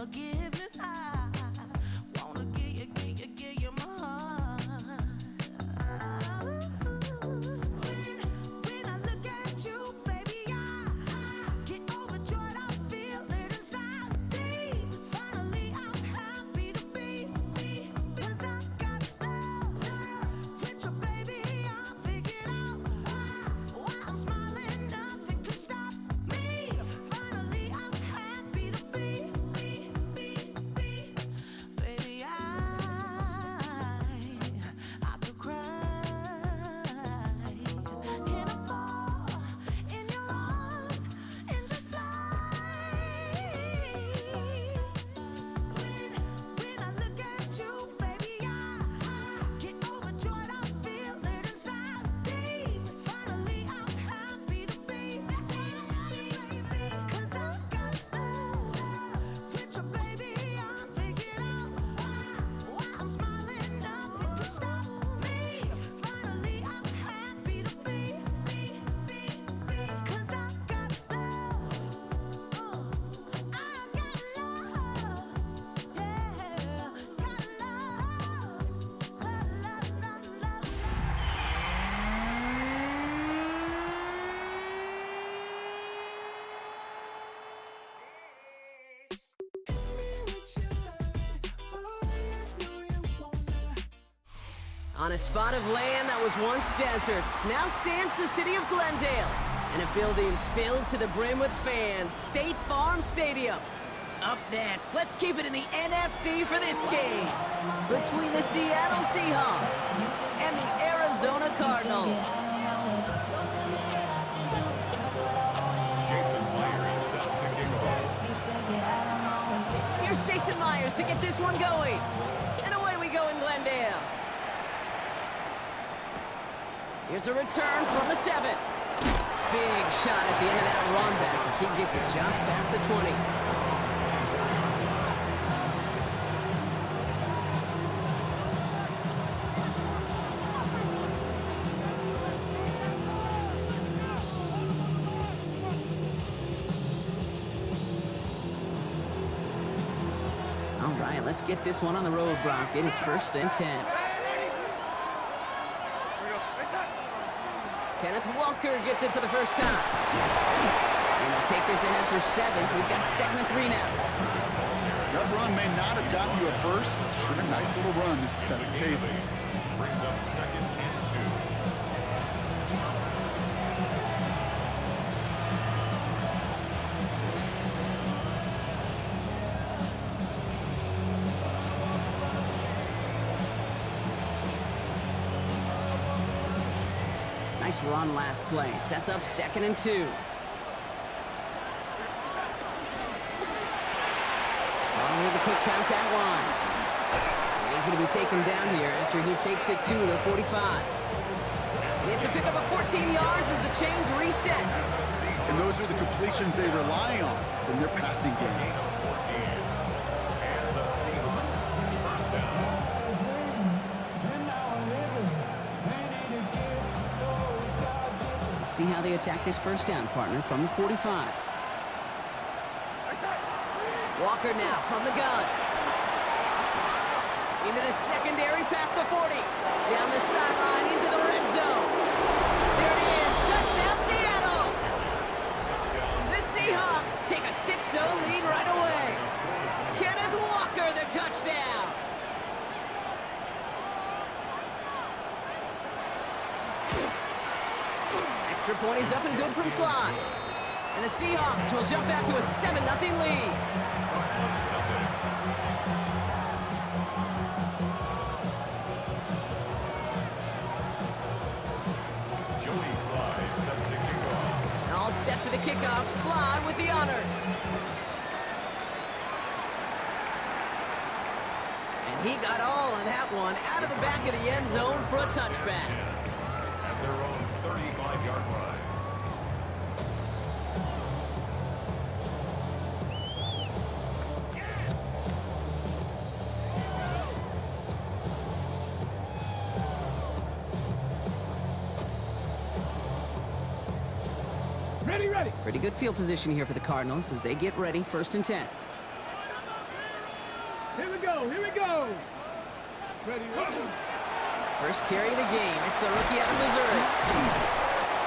forgiveness. I wanna give you my heart. When I look at you, baby, I get overjoyed. I feel it inside deep. Finally, I'm happy to be. 'Cause I got love with you, baby. I figured out why I'm smiling. Nothing can stop me. Finally, I'm happy to be. Baby, I could cry. Can I fall in your arms and just fly? When I look at you, baby, I get overjoyed. I feel it inside deep. Finally, I'm happy to be. 'Cause I got love with you, baby. I figured out why I'm smiling. Nothing can stop me. Finally, I'm happy to be. 'Cause I got love. I got love. Yeah, got love. On a spot of land that was once deserts, now stands the city of Glendale, in a building filled to the brim with fans, State Farm Stadium. Up next, let's keep it in the NFC for this game, between the Seattle Seahawks and the Arizona Cardinals. Jason Myers set to kick off. Here's Jason Myers to get this one going. And away we go in Glendale. Here's a return from the 7. Big shot at the end of that run back as he gets it just past the 20. All right, let's get this one on the road, Brock. It is 1st and 10. Kenneth Walker gets it for the first time. And they'll take this ahead for 7. We've got 2nd and 3 now. That run may not have gotten you a first, but sure a nice little run to set the table. Brings up 2nd and 2. Nice run last play. Sets up 2nd and 2. On with the quick pass out line. And he's going to be taken down here after he takes it to the 45. It's a pickup of 14 yards as the chains reset. And those are the completions they rely on from their passing game. Gain of 14. And the Seahawks, first down. Let's see how they attack this first down, partner, from the 45. Walker now from the gun. Into the secondary past the 40. Down the sideline into the red zone. There it is. Touchdown, Seattle. The Seahawks take a 6-0 lead right away. Kenneth Walker, the touchdown. Extra point is up and good from Sly. And the Seahawks will jump out to a 7-0 lead. Joey Sly set to kick off. All set for the kickoff. Sly with the honors. And he got all of that one out of the back of the end zone for a touchback. At their own 35-yard line. Ready. Pretty good field position here for the Cardinals as they get ready, 1st and 10. Here we go. Here we go. Ready. First carry of the game. It's the rookie out of Missouri.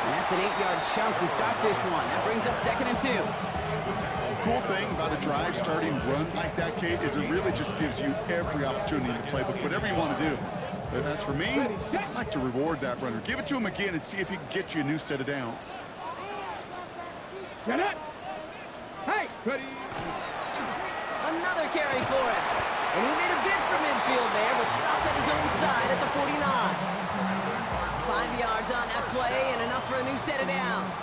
And that's an 8-yard chunk to start this one. That brings up 2nd and 2. Cool thing about a drive starting run like that, Kate, is it really just gives you every opportunity to play whatever you want to do. But as for me, I like to reward that runner. Give it to him again and see if he can get you a new set of downs. Get it. Hey, ready. Another carry for him. And he made a bid for midfield there, but stopped at his own side at the 49. 5 yards on that play and enough for a new set of downs.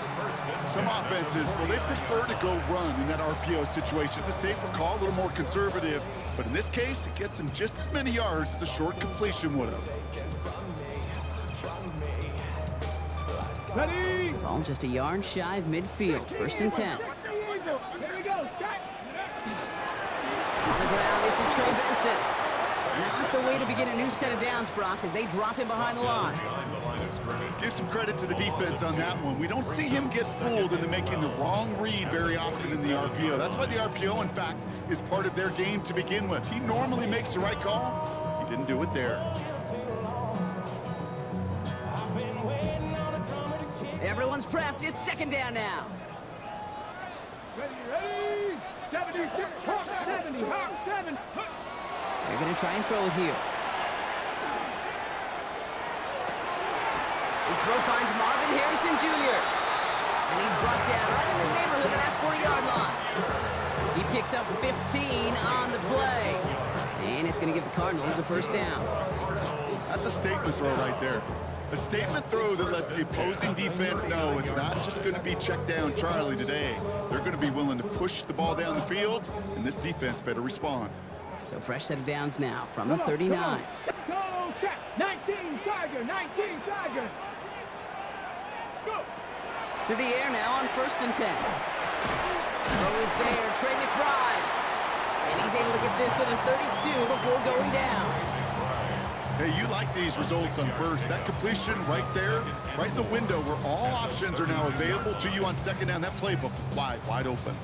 Some offenses, well, they prefer to go run in that RPO situation. It's a safer call, a little more conservative. But in this case, it gets him just as many yards as a short completion would have. Ready. Ball just a yard shy of midfield. 1st and 10. Here we go. Start. On the ground, this is Trey Benson. Not the way to begin a new set of downs, Brock, as they drop him behind the line. Behind the line of scrimmage. Give some credit to the defense on that one. We don't see him get fooled into making the wrong read very often in the RPO. That's why the RPO, in fact, is part of their game to begin with. He normally makes the right call. He didn't do it there. Everyone's prepped. It's 2nd down now. Ready. 70. 7. They're going to try and throw it here. His throw finds Marvin Harrison Jr. And he's brought down right in the neighborhood of that 40-yard line. He picks up 15 on the play. And it's going to give the Cardinals a 1st down. That's a statement throw right there. A statement throw that lets the opposing defense know it's not just going to be check down Charlie today. They're going to be willing to push the ball down the field, and this defense better respond. So fresh set of downs now from the 39. Go, check. 19 Tiger. 19 Tiger. Go. To the air now on 1st and 10. Throw is there, Trey McBride. And he's able to get this to the 32 before going down. Hey, you like these results on first. That completion right there, right in the window where all options are now available to you on 2nd down. That playbook wide open.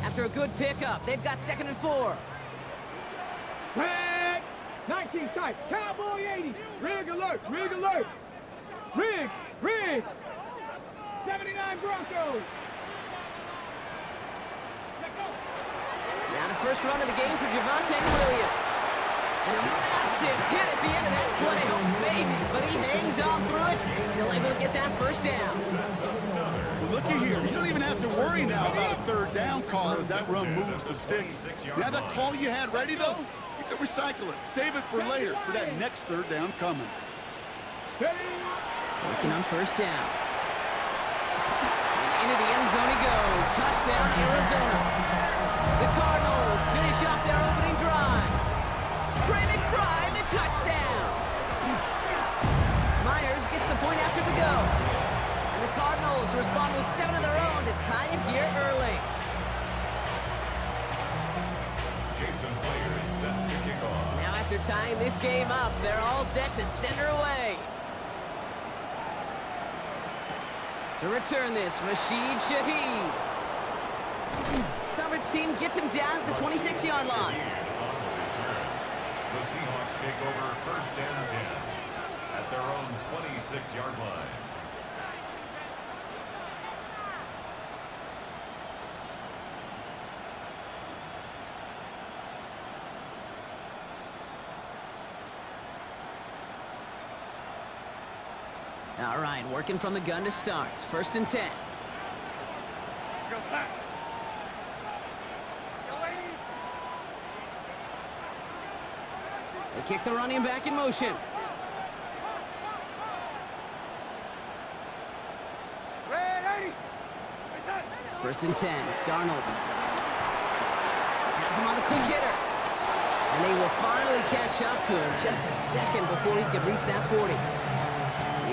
After a good pickup, they've got 2nd and 4. Red. 19 tight. Cowboy 80. Rig alert. Rig alert. Rig. 79 Broncos. Now the first run of the game for Javonte Williams. And a massive hit at the end of that play. Oh, baby. But he hangs on through it. Still able to get that 1st down. Well, looky here. You don't even have to worry now about a 3rd down call as that run moves the sticks. Now that call you had ready, though, you can recycle it. Save it for later for that next 3rd down coming. Working on 1st down. And into the end zone he goes. Touchdown, Arizona. The Cardinals finish off their opening drive. Trey McBride, the touchdown. Myers gets the point after the go. And the Cardinals respond with 7 of their own to tie it here early. Jason Player is set to kick off. Now after tying this game up, they're all set to send her away. To return this, Rashid Shaheed. Coverage team gets him down at the 26-yard line. The Seahawks take over 1st and 10 at their own 26-yard line. All right, working from the gun to start. 1st and 10. Go sack. They kick the running back in motion. First and 10. Darnold has him on the quick hitter. And they will finally catch up to him just a second before he could reach that 40.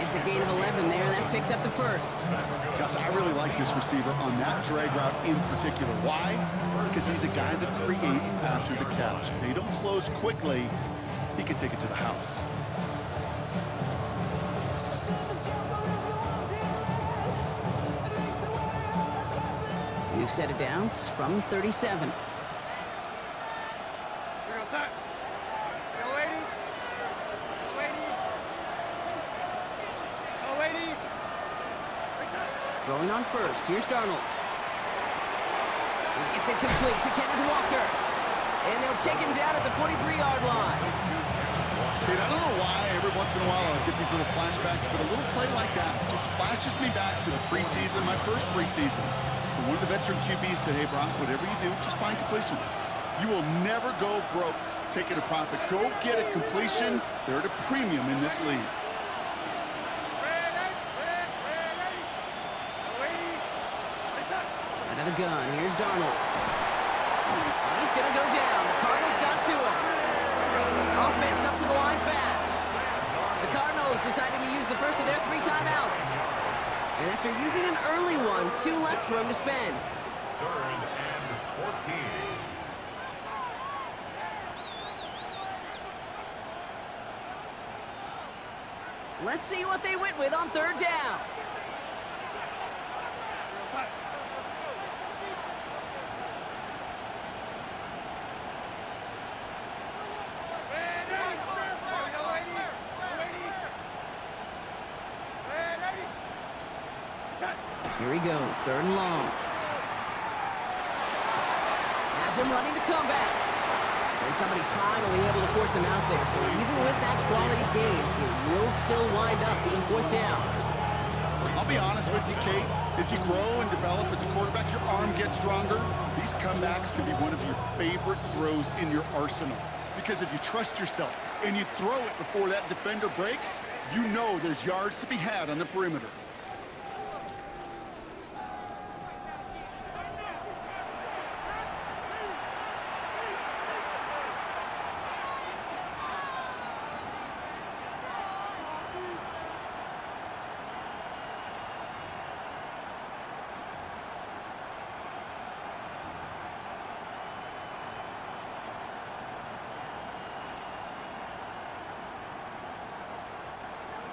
It's a gain of 11 there. That picks up the 1st. Gosh, I really like this receiver on that drag route in particular. Why? Because he's a guy that creates after the catch. If they don't close quickly, he can take it to the house. New set of downs from 37. Rolling on first. Here's Darnold. He gets it complete to Kenneth Walker. And they'll take him down at the 43-yard line. Dude, I don't know why every once in a while I get these little flashbacks, but a little play like that just flashes me back to the preseason, my first preseason. When one of the veteran QBs said, hey, Brock, whatever you do, just find completions. You will never go broke taking a profit. Go get a completion. They're at a premium in this league. Another gun. Here's Darnold. He's going to go down. The Cardinals got to him. Offense up to the line fast. The Cardinals deciding to use the first of their 3 timeouts. And after using an early one, 2 left for him to spend. 3rd and 14. Let's see what they went with on 3rd down. Here he goes, 3rd and long. Has him running the comeback. And somebody finally able to force him out there. So even with that quality game, it will still wind up being 4th down. I'll be honest with you, Kate. As you grow and develop as a quarterback, your arm gets stronger. These comebacks can be one of your favorite throws in your arsenal. Because if you trust yourself and you throw it before that defender breaks, you know there's yards to be had on the perimeter.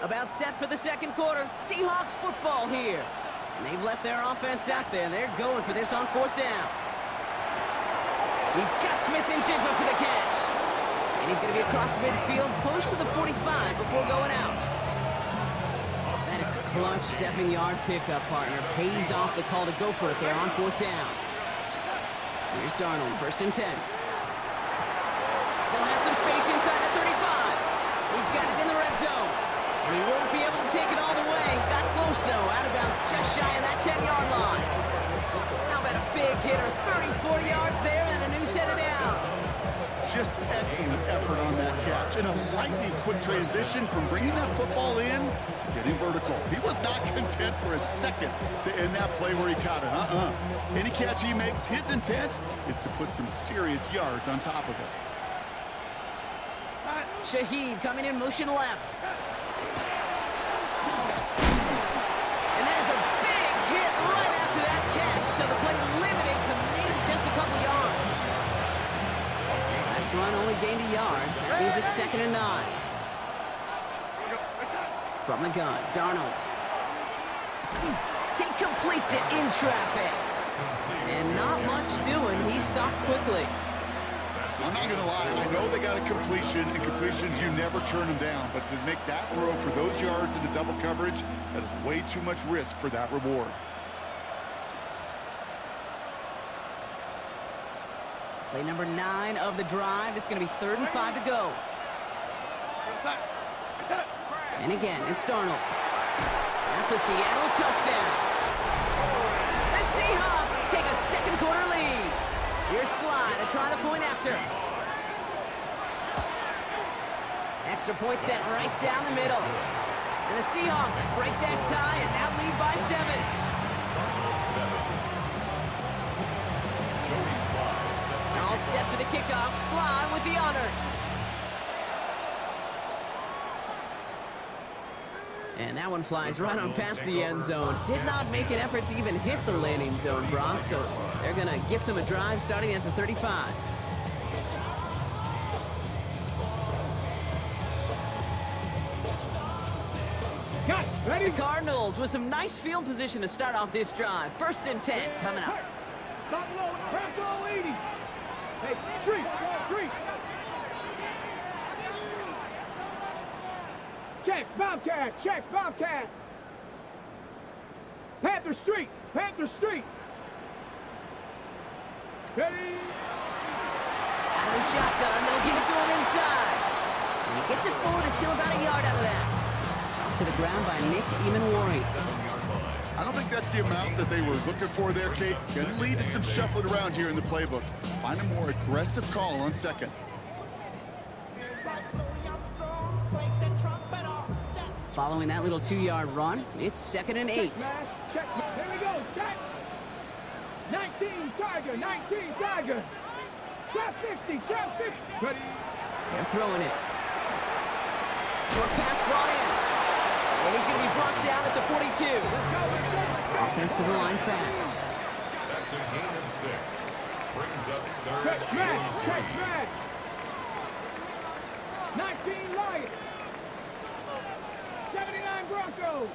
About set for the 2nd quarter. Seahawks football here. And they've left their offense out there, and they're going for this on 4th down. He's got Smith and Jigba for the catch. And he's going to be across midfield, close to the 45 before going out. That is a clutch 7-yard pickup, partner. Pays off the call to go for it there on 4th down. Here's Darnold, 1st and 10. Still has some space inside the 35. He's got it in the red zone. And he won't be able to take it all the way. Got close, though. Out of bounds just shy of that 10-yard line. How about a big hitter? 34 yards there and a new set of downs. Just excellent effort on that catch. And a lightning quick transition from bringing that football in to getting vertical. He was not content for a second to end that play where he caught it. Any catch he makes, his intent is to put some serious yards on top of it. Shaheed coming in motion left. And that is a big hit right after that catch, so the play limited to maybe just a couple yards. Last run only gained a yard. That means it's 2nd and 9. From the gun, Darnold. He completes it in traffic. And not much doing. He stopped quickly. I'm not going to lie, I know they got a completion, and completions, you never turn them down. But to make that throw for those yards into double coverage, that is way too much risk for that reward. Play number 9 of the drive. It's going to be 3rd and 5 to go. And again, it's Darnold. That's a Seattle touchdown. The Seahawks take a 2nd quarter lead. Here's Slide to try the point after. Extra point set right down the middle. And the Seahawks break that tie and now lead by 7. All set for the kickoff. Slide with the honors. And that one flies right on past the end zone. Did not make an effort to even hit the landing zone, Brock, so they're going to gift him a drive starting at the 35. Cut. Ready? The Cardinals with some nice field position to start off this drive. 1st and 10 coming up. Buffalo, Bronco 80. Hey, street. Check, Bobcat. Panther Street. Ready? Out of the shotgun, they'll give it to him inside. And he gets it forward, is still about a yard out of that. Dropped to the ground by Nick Emanwari. I don't think that's the amount that they were looking for there, Kate. Going to lead to some shuffling around here in the playbook. Find a more aggressive call on second. Following that little 2-yard run, it's 2nd and 8. Check. Here we go, check. 19 Tiger. Trap 60. Ready? They're throwing it. Short pass brought in. And he's going to be brought down at the 42. Offense to the line fast. That's a gain of 6. Brings up 3rd Check, Matt. 19 Lions. 79 Broncos.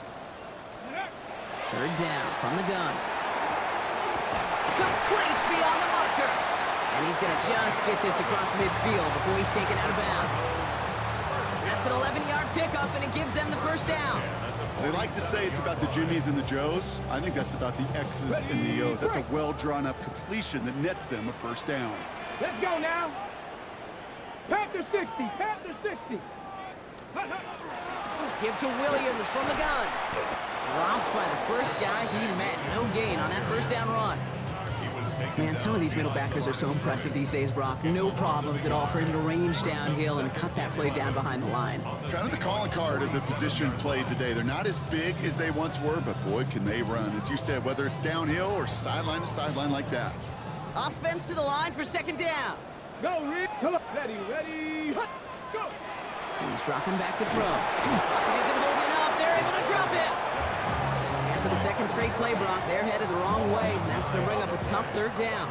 3rd down from the gun. Complete beyond the marker. And he's going to just get this across midfield before he's taken out of bounds. That's an 11-yard pickup, and it gives them the 1st down. They like to say it's about the Jimmies and the Joes. I think that's about the X's and the O's. That's a well-drawn-up completion that nets them a 1st down. Let's go now. Panther 60. Give to Williams from the gun. Dropped by the first guy he met. No gain on that 1st down run. Man, some of these middle backers are so impressive these days, Brock. No problems at all for him to range downhill and cut that play down behind the line. Kind of the calling card of the position played today. They're not as big as they once were, but boy, can they run. As you said, whether it's downhill or sideline to sideline like that. Offense to the line for 2nd down. Go, Rick. Ready. Go. He's dropping back to throw. It isn't holding up. They're able to drop it. And for the 2nd straight play, Brock, they're headed the wrong way, and that's going to bring up a tough 3rd down.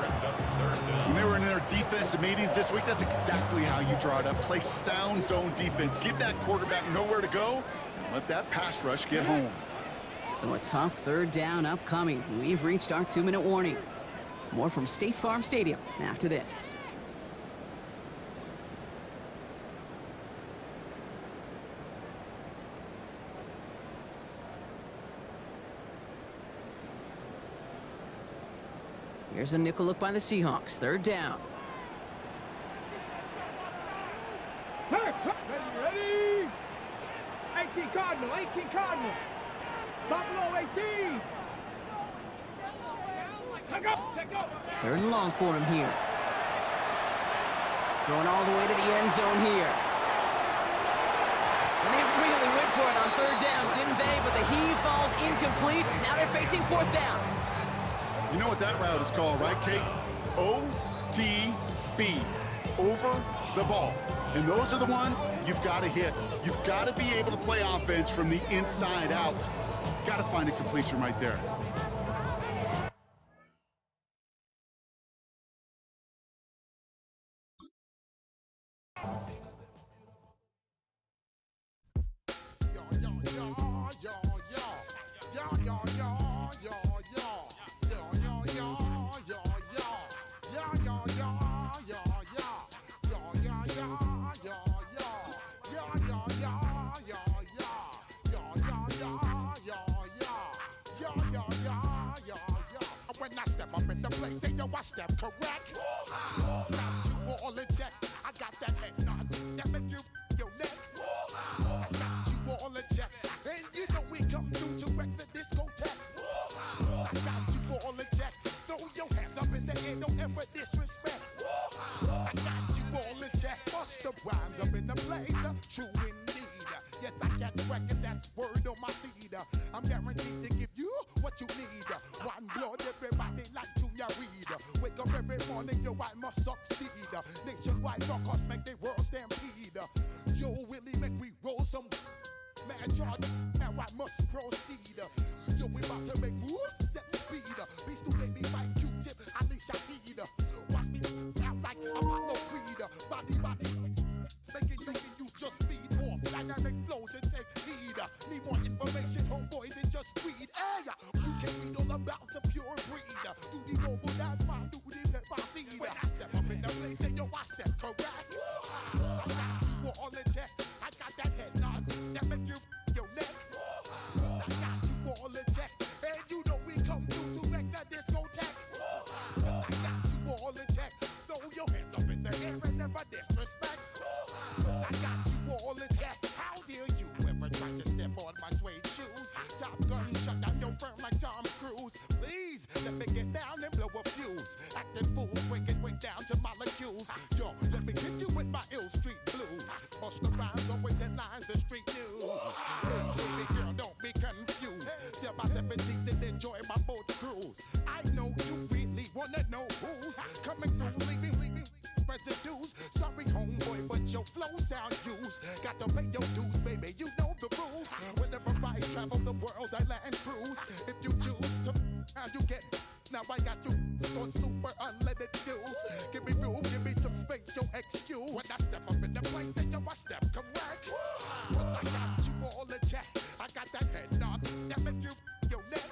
When they were in their defensive meetings this week, that's exactly how you draw it up. Play sound zone defense. Give that quarterback nowhere to go, and let that pass rush get home. So a tough 3rd down upcoming. We've reached our 2-minute warning. More from State Farm Stadium after this. Here's a nickel look by the Seahawks. 3rd down. Ready. 18 Cardinal. Buffalo 18. Let go. 3rd and long for him here. Going all the way to the end zone here. And they really went for it on 3rd down, didn't they? But the heave falls incomplete. Now they're facing 4th down. You know what that route is called, right, Kate? OTB, over the ball. And those are the ones you've got to hit. You've got to be able to play offense from the inside out. Got to find a completion right there. When I step up in the place, say yo, I step correct. Got you all in check. I got that head nod that make you your neck. I got you all in check, and you know we come through to wreck the discotheque. I got you all in check. Throw your hands up in the air, don't ever disrespect. I got you all in check. Bust the rhymes up in the place, true indeed. Yes, I get wreck, and that's word on my seed. I'm guaranteed to give you what you need. One blood, everybody like Junior Reed. Wake up every morning, yo, I must succeed. Nationwide rockers make the world stampede. Yo, Willie, make we roll some mad charge. Now I must proceed. Yo, we about to make moves, set speed. Beast to baby, vice Q-tip, Alicia Heed. Watch me out like Apollo Creed. Body, making you just feed off dynamic flows and take heed. Need more information, homeboy, than just weed. Hey, you can read all about the pure breed. Do the mobile dance, my I got that head nod that make you your neck. I got you all in check, and you know we come through to wreck the discotheque. I got you all in check. Throw your hands up in the air and never disrespect. I got you all in check. How dare you ever try to step on my suede shoes? Top Gun shut down your firm like Tom Cruise. Please let me get down and blow a fuse. Acting fool, breaking way down to molecules. Yo, let me hit you with my ill street blues. Bust the rhymes, always headlines the street news. Hey, baby girl, don't be confused. Sell my 7 seats and enjoy my boat cruise. I know you really wanna know who's coming through, leaving residues. Sorry, homeboy, but your flow sound used. Got to pay your dues, baby. You know the rules. Whenever I travel the world, I land cruise. If you choose to, how you get. Now I got you on super unleaded fuels. Give me room, give me some space, your excuse. When I step up in the place, then yo, I step correct. But I got you all in check. I got that head nod that make you your neck.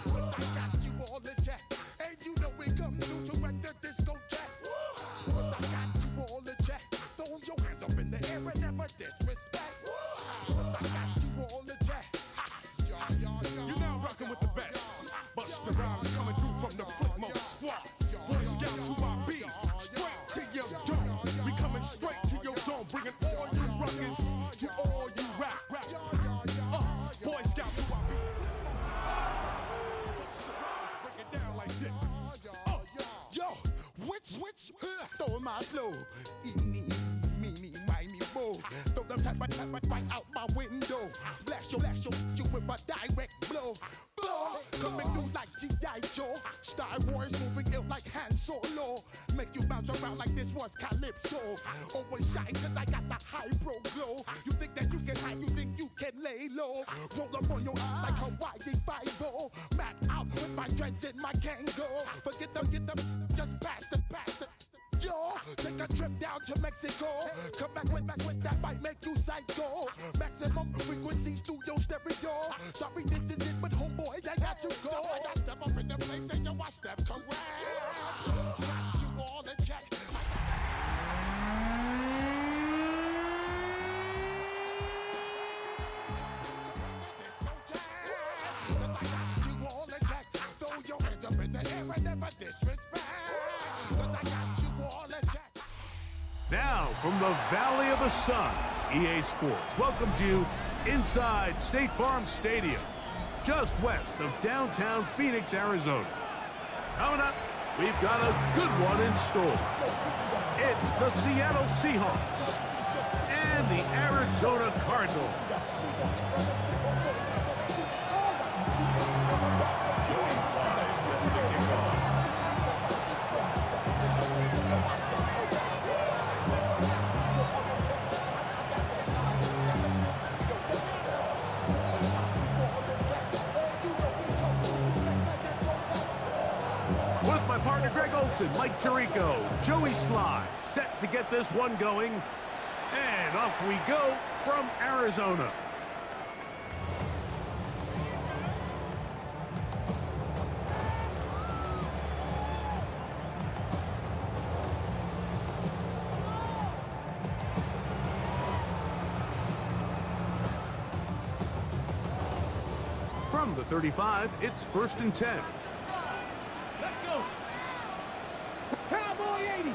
But I got you all in check. And you know we come through to wreck the discotheque. But I got you all in check. Throw your hands up in the air and never disrespect. But I got you all in check. You're now rocking with the best. Busta Rhymes coming through from the footmost squad. Boy Scouts who I be, straight to your dome. We coming straight to your dome, bringing all you ruckus to all you rap. Boy Scouts who I be. Busta Rhymes break it down like this. Yo, which, throw my flow. Eeny, meeny, miny, mo. Throw them type right out my window. Blast you with a direct blow. Coming through like G.I. Joe. Star Wars moving ill like Han Solo. Make you bounce around like this was Calypso. Always shine cause I got the high pro glow. You think that you can hide, you think you can lay low. Roll up on your ass like Hawaii 5-0. Mac out with my dreads in my Kango. Forget them, just pass the. Yo, take a trip down to Mexico. Come back with that might make you psycho. Maximum frequencies through your stereo. Sorry, this is it, but homeboy, I got to go. I got step up in the place and yo, I step correct. Got you all in check. I got you all in check. Throw your hands up in the air and never disrespect. But I got you all in check. Now, from the Valley of the Sun, EA Sports welcomes you inside State Farm Stadium, just west of downtown Phoenix, Arizona. Coming up, we've got a good one in store. It's the Seattle Seahawks and the Arizona Cardinals. Joey Sly set to kick off. With my partner Greg Olson, Mike Tirico, Joey Sly, set to get this one going. And off we go from Arizona. From the 35, it's 1st and 10. Let's go. Cowboy 80.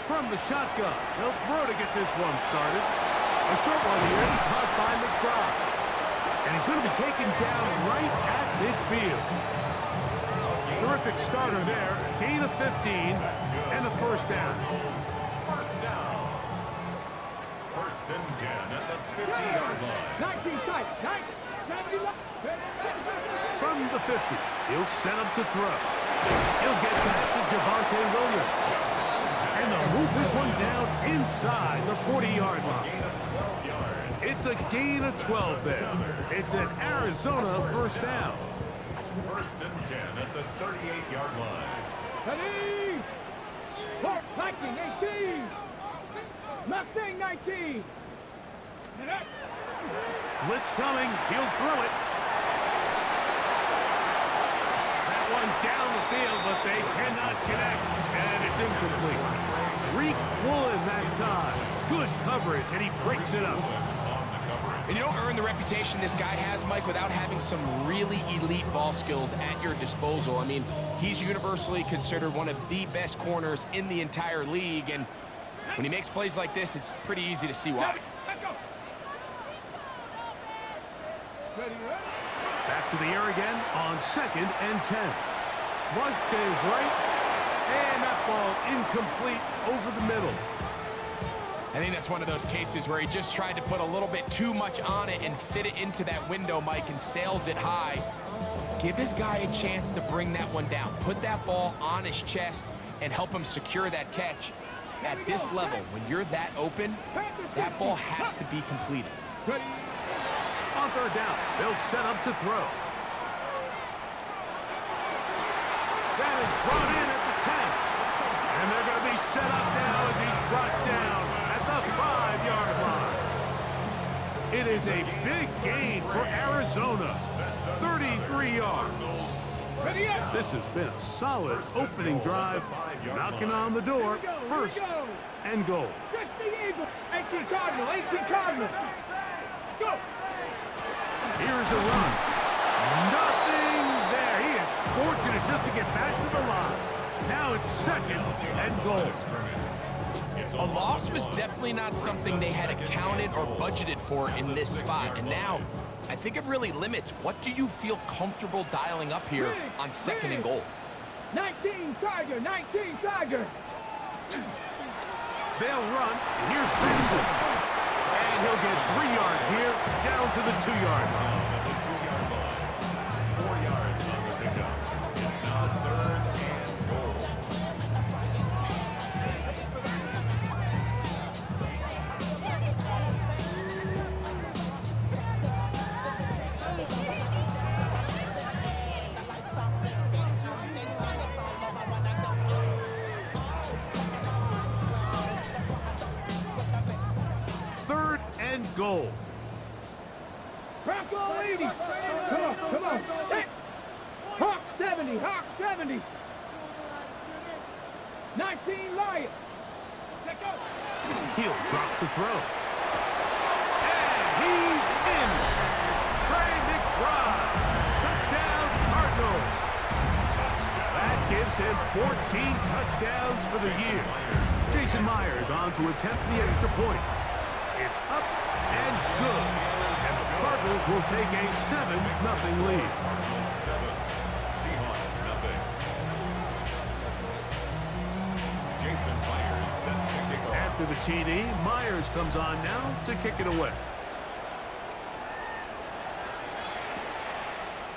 From the shotgun, they'll throw to get this one started. A short one here, caught by McBride. And he's going to be taken down right at midfield. Terrific starter there. Gain of 15 and a first down. First down. 1st and 10 at the 50-yard line. 19 sight. 90. From the 50, he'll set him to throw. He'll get back to Javonte Williams. And they'll move this one down inside the 40-yard line. Gain of 12 yards. It's a gain of 12 there. It's an Arizona first down. 1st and 10 at the 38-yard line. Ready. Clark, 19, 18. Mustang, 19. Blitz coming. He'll throw it. That one down the field, but they cannot connect. And it's incomplete. Reek Woolen that time. Good coverage, and he breaks it up. And you don't earn the reputation this guy has, Mike, without having some really elite ball skills at your disposal. I mean, he's universally considered one of the best corners in the entire league, and when he makes plays like this, it's pretty easy to see why. Back to the air again on 2nd and 10. Flush to his right, and that ball incomplete over the middle. I think that's one of those cases where he just tried to put a little bit too much on it and fit it into that window, Mike, and sails it high. Give his guy a chance to bring that one down. Put that ball on his chest and help him secure that catch. At this level, when you're that open, that ball has to be completed. On 3rd down, they'll set up to throw. That is brought in at the 10. And they're going to be set up now as he's brought down at the 5-yard line. It is a big gain for Arizona. 33 yards. This has been a solid opening drive. Knocking on the door. 1st and goal. 18 Cardinals. Go. Here's a run. Nothing there. He is fortunate just to get back to the line. Now it's 2nd and goal. A loss was definitely not something they had accounted or budgeted for in this spot. And now, I think it really limits what do you feel comfortable dialing up here on 2nd and goal. 19 Tiger. They'll run. And here's Benson. And he'll get 3 yards here, down to the 2-yard line. 4 yards on the pickup. It's now 3rd and goal. Goal. Bronco 80. Come on. Hey. Hawk 70. 19 Lions. Let go. He'll drop to throw. And he's in. Trey McBride. Touchdown Cardinals. That gives him 14 touchdowns for the year. Jason Myers on to attempt the extra point. It's up and good. And the Cardinals will take a 7-0 lead. 7. Seahawks, nothing. Jason Myers sets to kick off. After the TD, Myers comes on now to kick it away.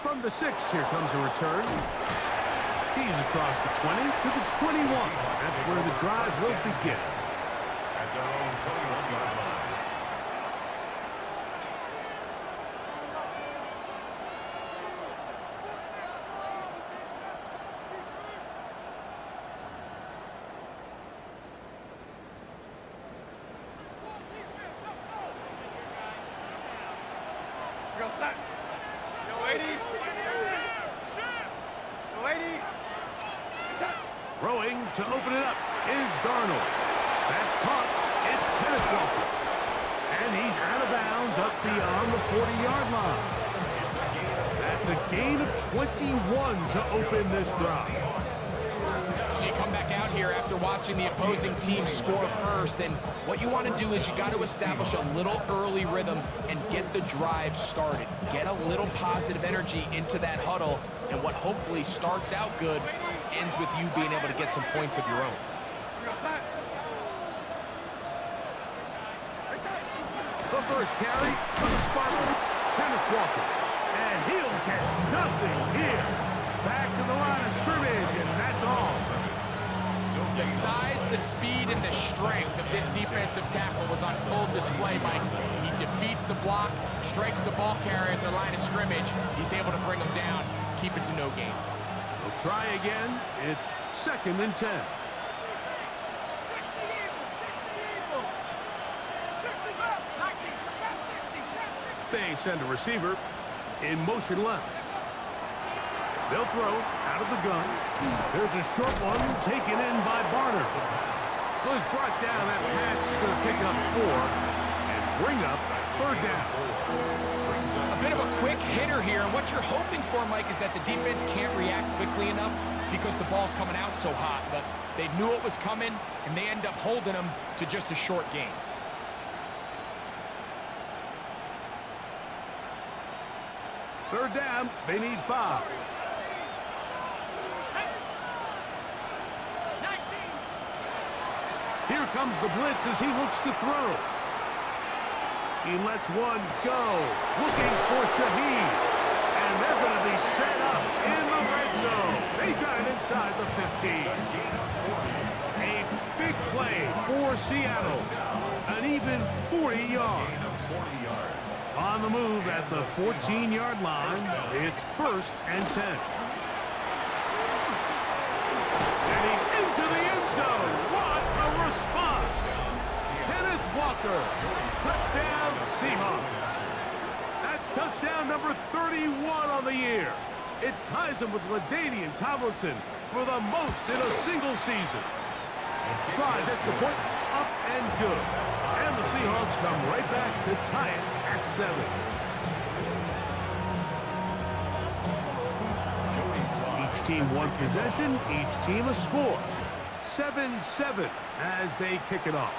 From the 6, here comes a return. He's across the 20 to the 21. That's where the drive will begin. At their own 21-yard line. Throwing to open it up is Darnold. That's caught. It's Kenneth Walker. And he's out of bounds up beyond the 40-yard line. That's a gain of 21 to open this drive. So you come back out here after watching the opposing team score first, and what you want to do is you got to establish a little early rhythm and get the drive started. Get a little positive energy into that huddle, and what hopefully starts out good ends with you being able to get some points of your own. The first carry for the Spartans, Kenneth Walker. And he'll get nothing here. Back to the line of scrimmage, and that's all. The size, the speed, and the strength of this defensive tackle was on full display, Mike. He defeats the block, strikes the ball carrier at their line of scrimmage. He's able to bring him down, keep it to no gain. They'll try again. It's 2nd and 10. They send a receiver in motion left. They'll throw out of the gun. There's a short one taken in by Barner. was brought down. That pass is going to pick up 4 and bring up 3rd down. A bit of a quick hitter here, and what you're hoping for, Mike, is that the defense can't react quickly enough because the ball's coming out so hot, but they knew it was coming, and they end up holding them to just a short gain. Third down, they need 5. Here comes the blitz as he looks to throw. He lets one go, looking for Shaheed. And they're going to be set up in the red zone. They got it inside the 15. A big play for Seattle. An even 40 yards. On the move at the 14-yard line, it's 1st and 10. Heading into the end zone. What a response! Kenneth Walker, touchdown Seahawks. That's touchdown number 31 on the year. It ties him with LaDainian Tomlinson for the most in a single season. Slides at the point, up and good. And the Seahawks come right back to tie it at 7. Each team one possession, each team a score. 7-7 as they kick it off.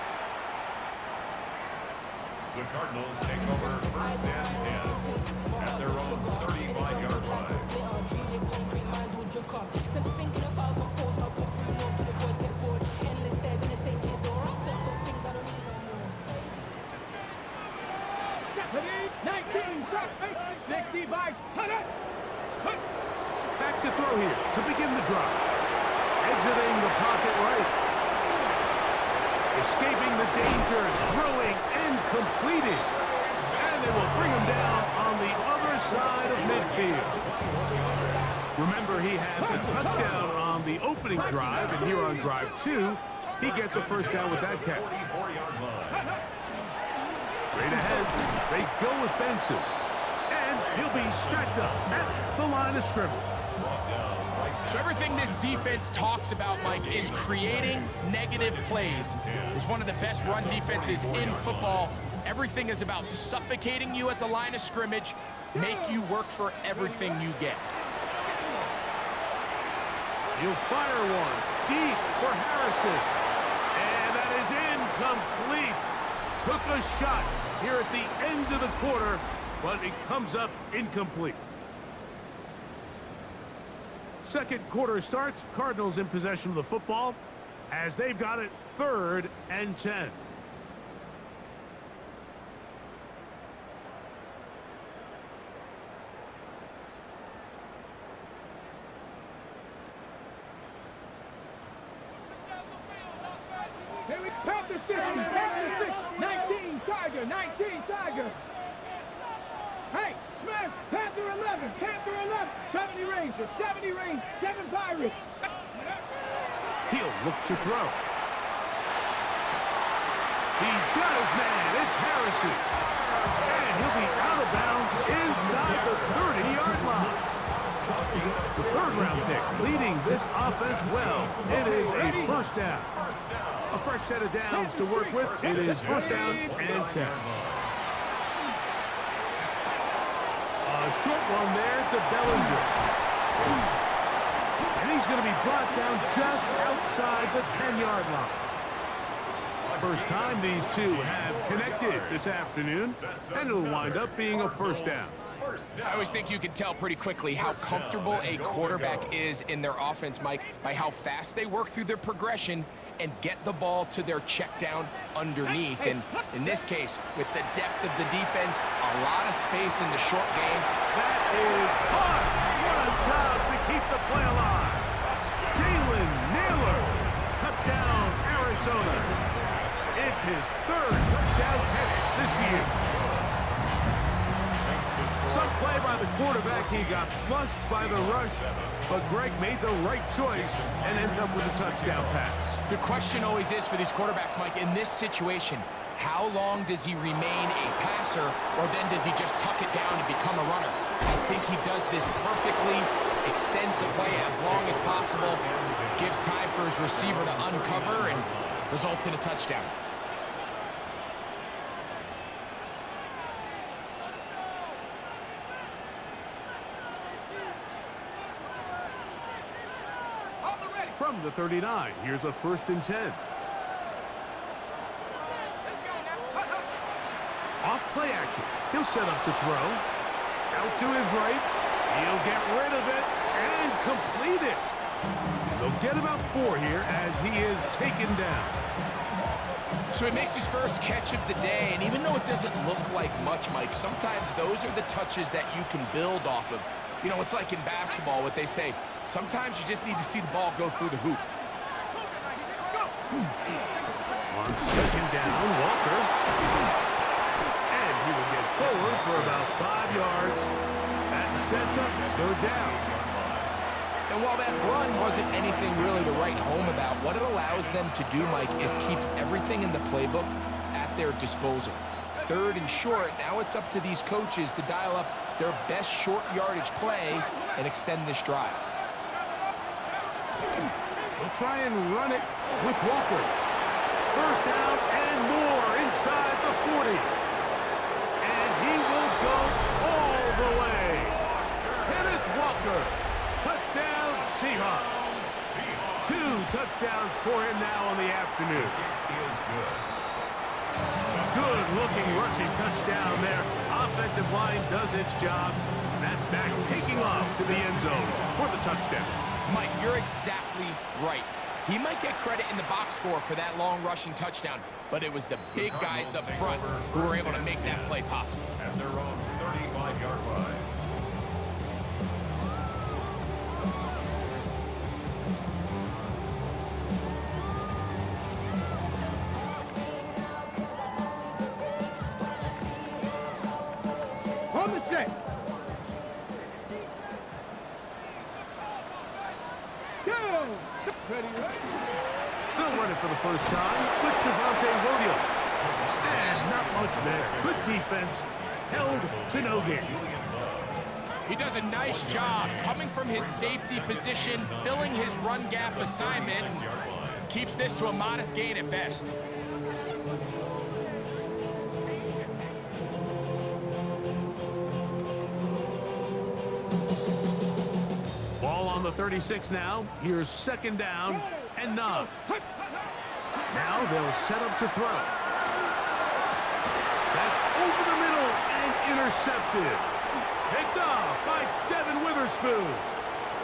The Cardinals take over 1st and 10 at their own 35-yard line. Back to throw here to begin the drive. Exiting the pocket right. Escaping the danger, throwing and completing. And they will bring him down on the other side of midfield. Remember, he has a touchdown on the opening drive, and here on drive 2, he gets a 1st down with that catch. Straight ahead, they go with Benson. And he'll be stacked up at the line of scrimmage. So everything this defense talks about, Mike, is creating negative plays. It's one of the best run defenses in football. Everything is about suffocating you at the line of scrimmage, make you work for everything you get. He'll fire one deep for Harrison. And that is incomplete. Took a shot here at the end of the quarter, but it comes up incomplete. Second quarter starts. Cardinals in possession of the football as they've got it 3rd and 10. Here we Panther 60, Panther 6, 19 Tiger, 19 Tiger. Hey, Smith, Panther 11, Panther 11, 70 Ranger, 70 Range, 7 Pirates. He'll look to throw. He's got his man. It's Harrison. And he'll be out of bounds inside the 30-yard line. The 3rd-round pick leading this offense well. It is a 1st down. A fresh set of downs to work with. It is 1st down and 10. A short one there to Bellinger. And he's going to be brought down just outside the 10-yard line. First time these two have connected this afternoon, and it'll wind up being a 1st down. I always think you can tell pretty quickly how comfortable a quarterback is in their offense, Mike, by how fast they work through their progression and get the ball to their check down underneath. And in this case, with the depth of the defense, a lot of space in the short game. That is hard. What a job to keep the play alive. Jalen Naylor, touchdown Arizona. It's his 3rd touchdown catch this year. Some play by the quarterback. He got flushed by the rush, but Greg made the right choice and ends up with a touchdown pass. The question always is for these quarterbacks, Mike, in this situation, how long does he remain a passer, or then does he just tuck it down and become a runner? I think he does this perfectly, extends the play as long as possible, gives time for his receiver to uncover, and Results in a touchdown. From the 39, here's a 1st and 10. Off play action. He'll set up to throw. Out to his right. He'll get rid of it and complete it. And they'll get about 4 here as he is taken down. So he makes his first catch of the day, and even though it doesn't look like much, Mike, sometimes those are the touches that you can build off of. You know, it's like in basketball, what they say, sometimes you just need to see the ball go through the hoop. On 2nd down, Walker. And he will get forward for about 5 yards. That sets up 3rd down. And while that run wasn't anything really to write home about, what it allows them to do, Mike, is keep everything in the playbook at their disposal. 3rd and short, now it's up to these coaches to dial up their best short yardage play and extend this drive. They'll try and run it with Walker. 1st down and more inside the 40. And he will go all the way. Kenneth Walker. Touchdown, Seahawks. 2 touchdowns for him now on the afternoon. Good-looking rushing touchdown there. Offensive line does its job. And that back taking off to the end zone for the touchdown. Mike, you're exactly right. He might get credit in the box score for that long rushing touchdown, but it was the big guys up front who were able to make that play possible. At their own 35-yard line. On the set. Go. Ready, right? They'll run it for the first time with Devontae Williams. And not much there. Good defense. Held to no gain. He does a nice job coming from his safety position, filling his run gap assignment, keeps this to a modest gain at best. Ball on the 36 now. Here's 2nd down and 9. Now they'll set up to throw. That's over the middle and intercepted. Picked off by Devin Witherspoon.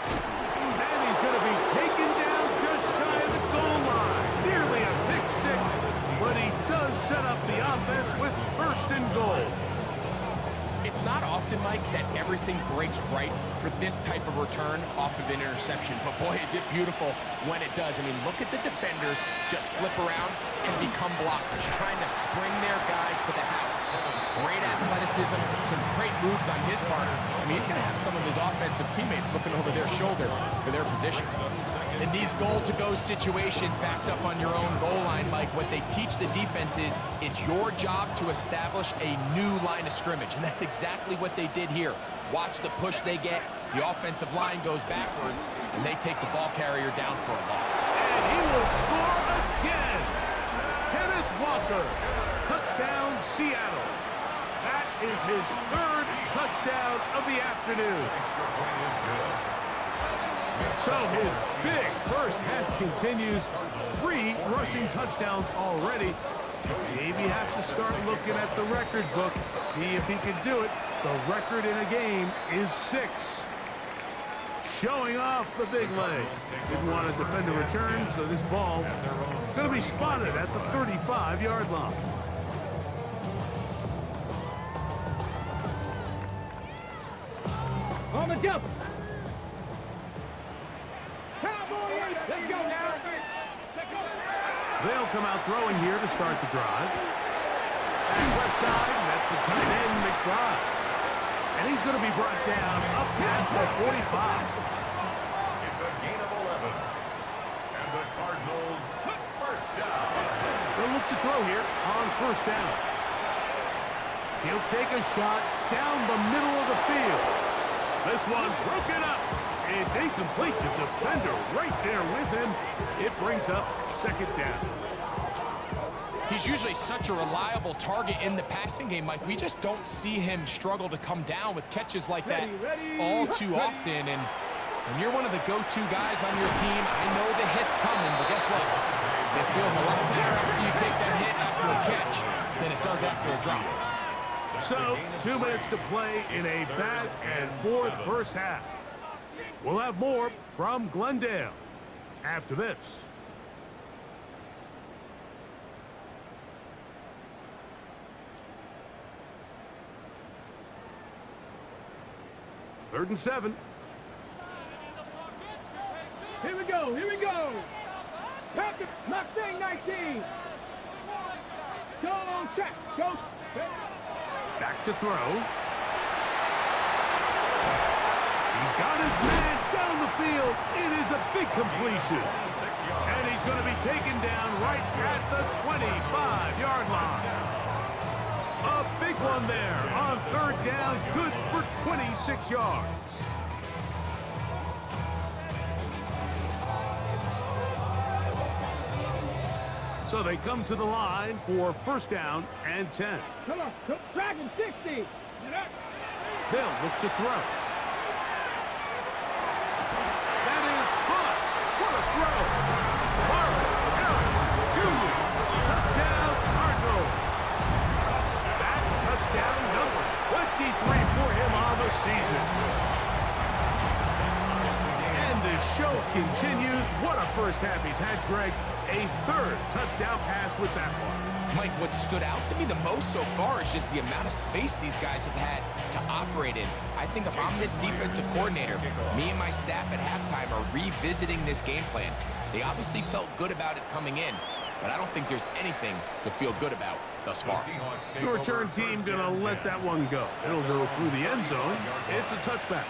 And he's going to be taken down just shy of the goal line. Nearly a pick 6, but he does set up the offense with 1st and goal. It's not often, Mike, that everything breaks right for this type of return off of an interception. But boy, is it beautiful when it does. I mean, look at the defenders just flip around and become blockers, trying to spring their guy to the house. Great athleticism, some great moves on his part. I mean, he's going to have some of his offensive teammates looking over their shoulder for their position. In these goal-to-go situations backed up on your own goal line, Mike, what they teach the defense is it's your job to establish a new line of scrimmage, and that's exactly what they did here. Watch the push they get. The offensive line goes backwards, and they take the ball carrier down for a loss. And he will score again. Kenneth Walker. Touchdown, Seattle. That is his 3rd touchdown of the afternoon. So his big first half continues. 3 rushing touchdowns already. Maybe have to start looking at the record book, see if he can do it. The record in a game is 6. Showing off the big leg. Didn't want to defend a return, so this ball going to be spotted at the 35-yard line. On the jump. Cowboys, let's go now. They'll come out throwing here to start the drive. And left side, that's the tight end, McBride. And he's going to be brought down up past the 45. It's a gain of 11. And the Cardinals, 1st down. They'll look to throw here on 1st down. He'll take a shot down the middle of the field. This one broken up. It's incomplete. The defender right there with him. It brings up 2nd down. He's usually such a reliable target in the passing game, Mike. We just don't see him struggle to come down with catches like that all too often. And you're one of the go-to guys on your team. I know the hit's coming, but guess what? It feels a lot better after you take that hit after a catch than it does after a drop. So, 2 minutes to play in a back-and-forth first half. We'll have more from Glendale after this. Third and 7. Here we go, here we go. Patrick, Mustang 19. Go on track, go. Back to throw. He's got his man down the field. It is a big completion. And he's going to be taken down right at the 25-yard line. A big one there on third down, good for 26 yards. So they come to the line for first down and 10. Come on, Dragon 60. They'll look to throw. That is caught. What a throw. Marvin Harris Jr. Touchdown, Cardinals. That touchdown number 23 for him on the season. And the show continues. What a first half he's had, Greg. A third touchdown pass with that one. Mike, what stood out to me the most so far is just the amount of space these guys have had to operate in. I think if I'm this defensive coordinator, me and my staff at halftime are revisiting this game plan. They obviously felt good about it coming in, but I don't think there's anything to feel good about thus far. The return team gonna let that one go. It'll go through the end zone. It's a touchback.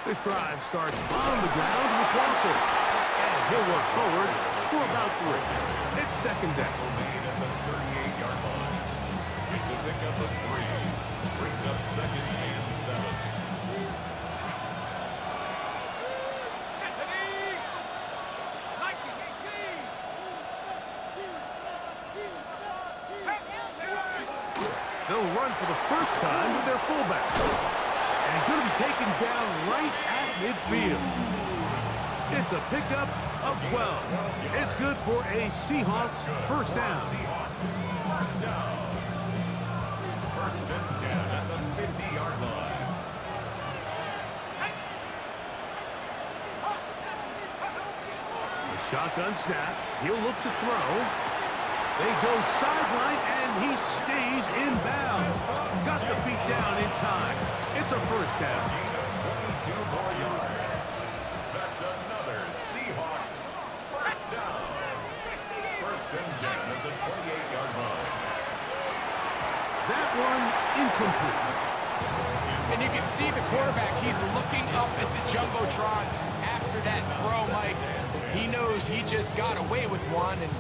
This drive starts on the ground with Walker. And he'll work forward for about 3. It's second down. Made at the 38-yard line. It's a pickup of 3. Brings up second and 7. They'll run for the first time with their fullback. And he's going to be taken down right at midfield. It's a pickup of 12. It's good for a Seahawks first down. First down. First and 10 at the 50-yard line. A shotgun snap. He'll look to throw. They go sideline, and he stays in bounds. Got the feet down in time. It's a first down. 22 more yards. That's another Seahawks first down. First and 10 at the 28-yard line. That one incomplete. And you can see the quarterback, he's looking up at the Jumbotron after that throw, Mike. He knows he just got away with one, and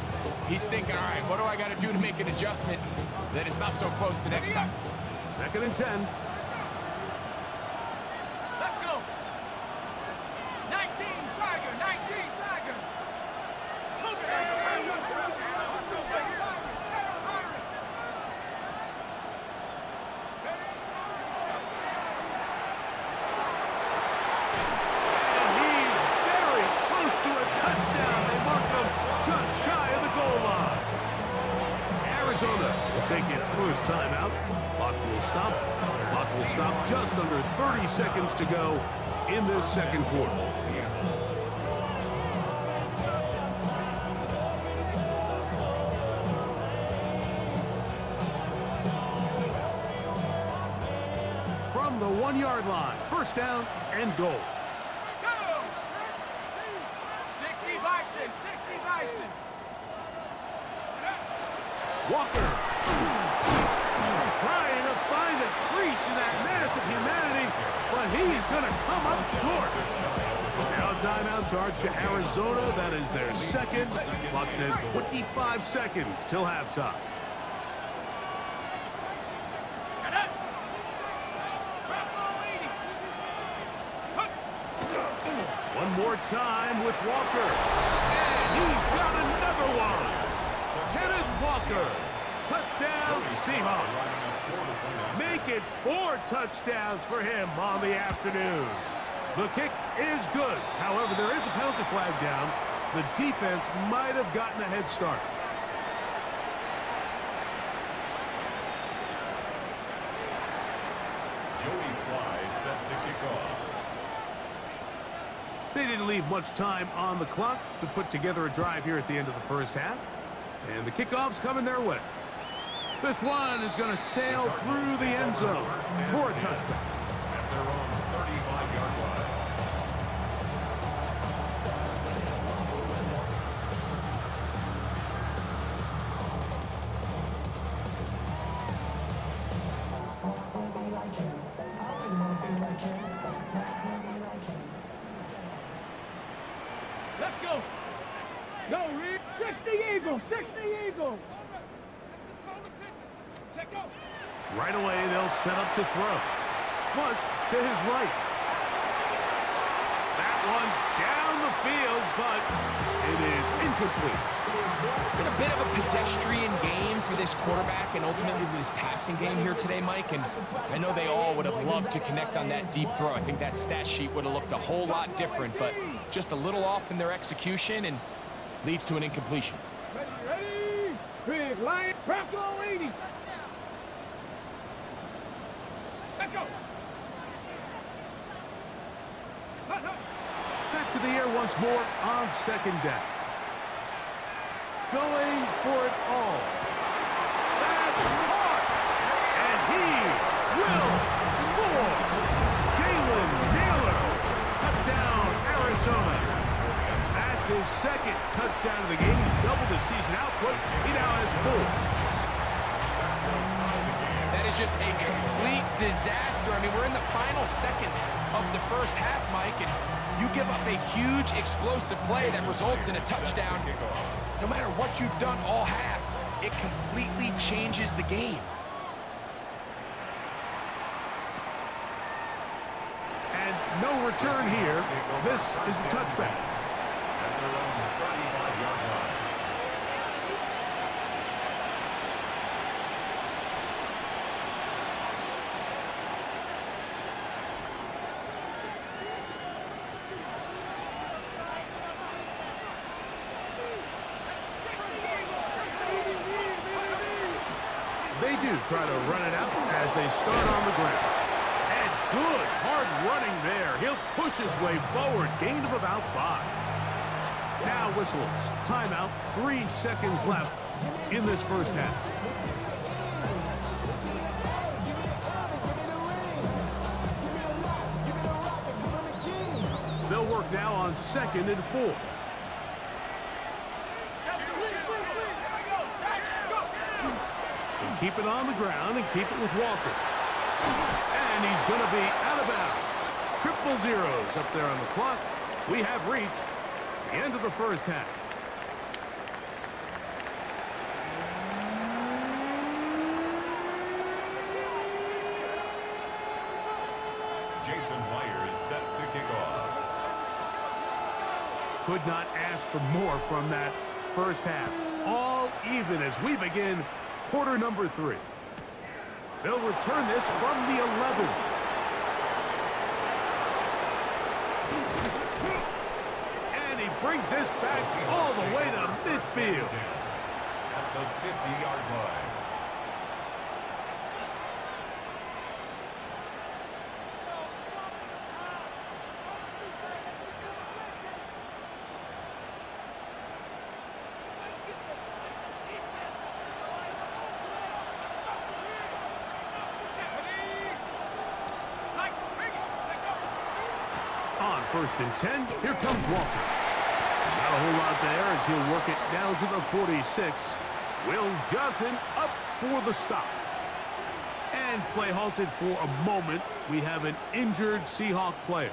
he's thinking, all right, what do I got to do to make an adjustment that it's not so close the next time? Second and 10. Let's go. 19 Tiger, 19 Tiger. And he's very close to a touchdown. They mark him just shy of the goal line. Arizona will take its first timeout. Clock will stop. Clock will stop just under 30 seconds to go in this second quarter. From the 1-yard line, first down and goal. Go! 60 Bison, 60 Bison. Walker. trying to find a crease in that mass of humanity, but he's going to come up short. Now timeout charge to Arizona. That is their second. Clock says 25 seconds till halftime. One more time with Walker. And he's got another one. Kenneth Walker. Touchdown, Seahawks. Make it 4 touchdowns for him on the afternoon. The kick is good. However, there is a penalty flag down. The defense might have gotten a head start. Joey Sly set to kick off. They didn't leave much time on the clock to put together a drive here at the end of the first half. And the kickoff's coming their way. This one is going to sail through the end zone for a touchdown. At their own 35-yard line. Let's go. Go, Reed. 60 Eagles. 60 Eagles. Check go. Right away, they'll set up to throw. Flush to his right. That one down the field, but it is incomplete. It's been a bit of a pedestrian game for this quarterback and ultimately this passing game here today, Mike. And I know they all would have loved to connect on that deep throw. I think that stat sheet would have looked a whole lot different, but just a little off in their execution and leads to an incompletion. Ready. Big Lion. Bronco 80. Let's go. Back to the air once more on second down. Going for it all. That's caught. And he will score. Jalen Naylor. Touchdown, Arizona. That's his second touchdown of the game. He's doubled his season output. He now has 4. That is just a complete disaster. I mean, we're in the final seconds of the first half, Mike, and you give up a huge explosive play that results in a touchdown. No matter what you've done all half, it completely changes the game. And no return here. This is a touchback. At their own 35-yard line. They do try to run it out as they start on the ground. And good, hard running there. He'll push his way forward. Gain of about 5. Now whistles. Timeout. 3 seconds left in this first half. They'll work now on 2nd and 4. Keep it on the ground and keep it with Walker. And he's going to be out of bounds. Triple zeros up there on the clock. We have reached the end of the first half. Jason Myers set to kick off. Could not ask for more from that first half. All even as we begin quarter number 3. They'll return this from the 11. And he brings this back all the way to midfield. At the 50-yard line. On 1st and 10, here comes Walker. Not a whole lot there as he'll work it down to the 46. Will Johnson up for the stop. And play halted for a moment. We have an injured Seahawk player.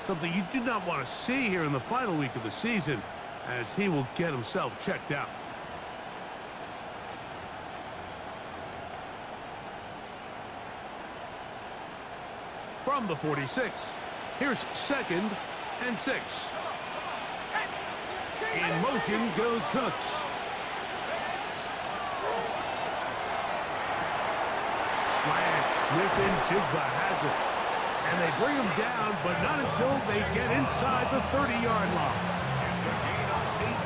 Something you do not want to see here in the final week of the season, as he will get himself checked out. From the 46, here's 2nd and 6. In motion goes Cooks. Slant, Smith and Jigba has it. And they bring him down, but not until they get inside the 30-yard line.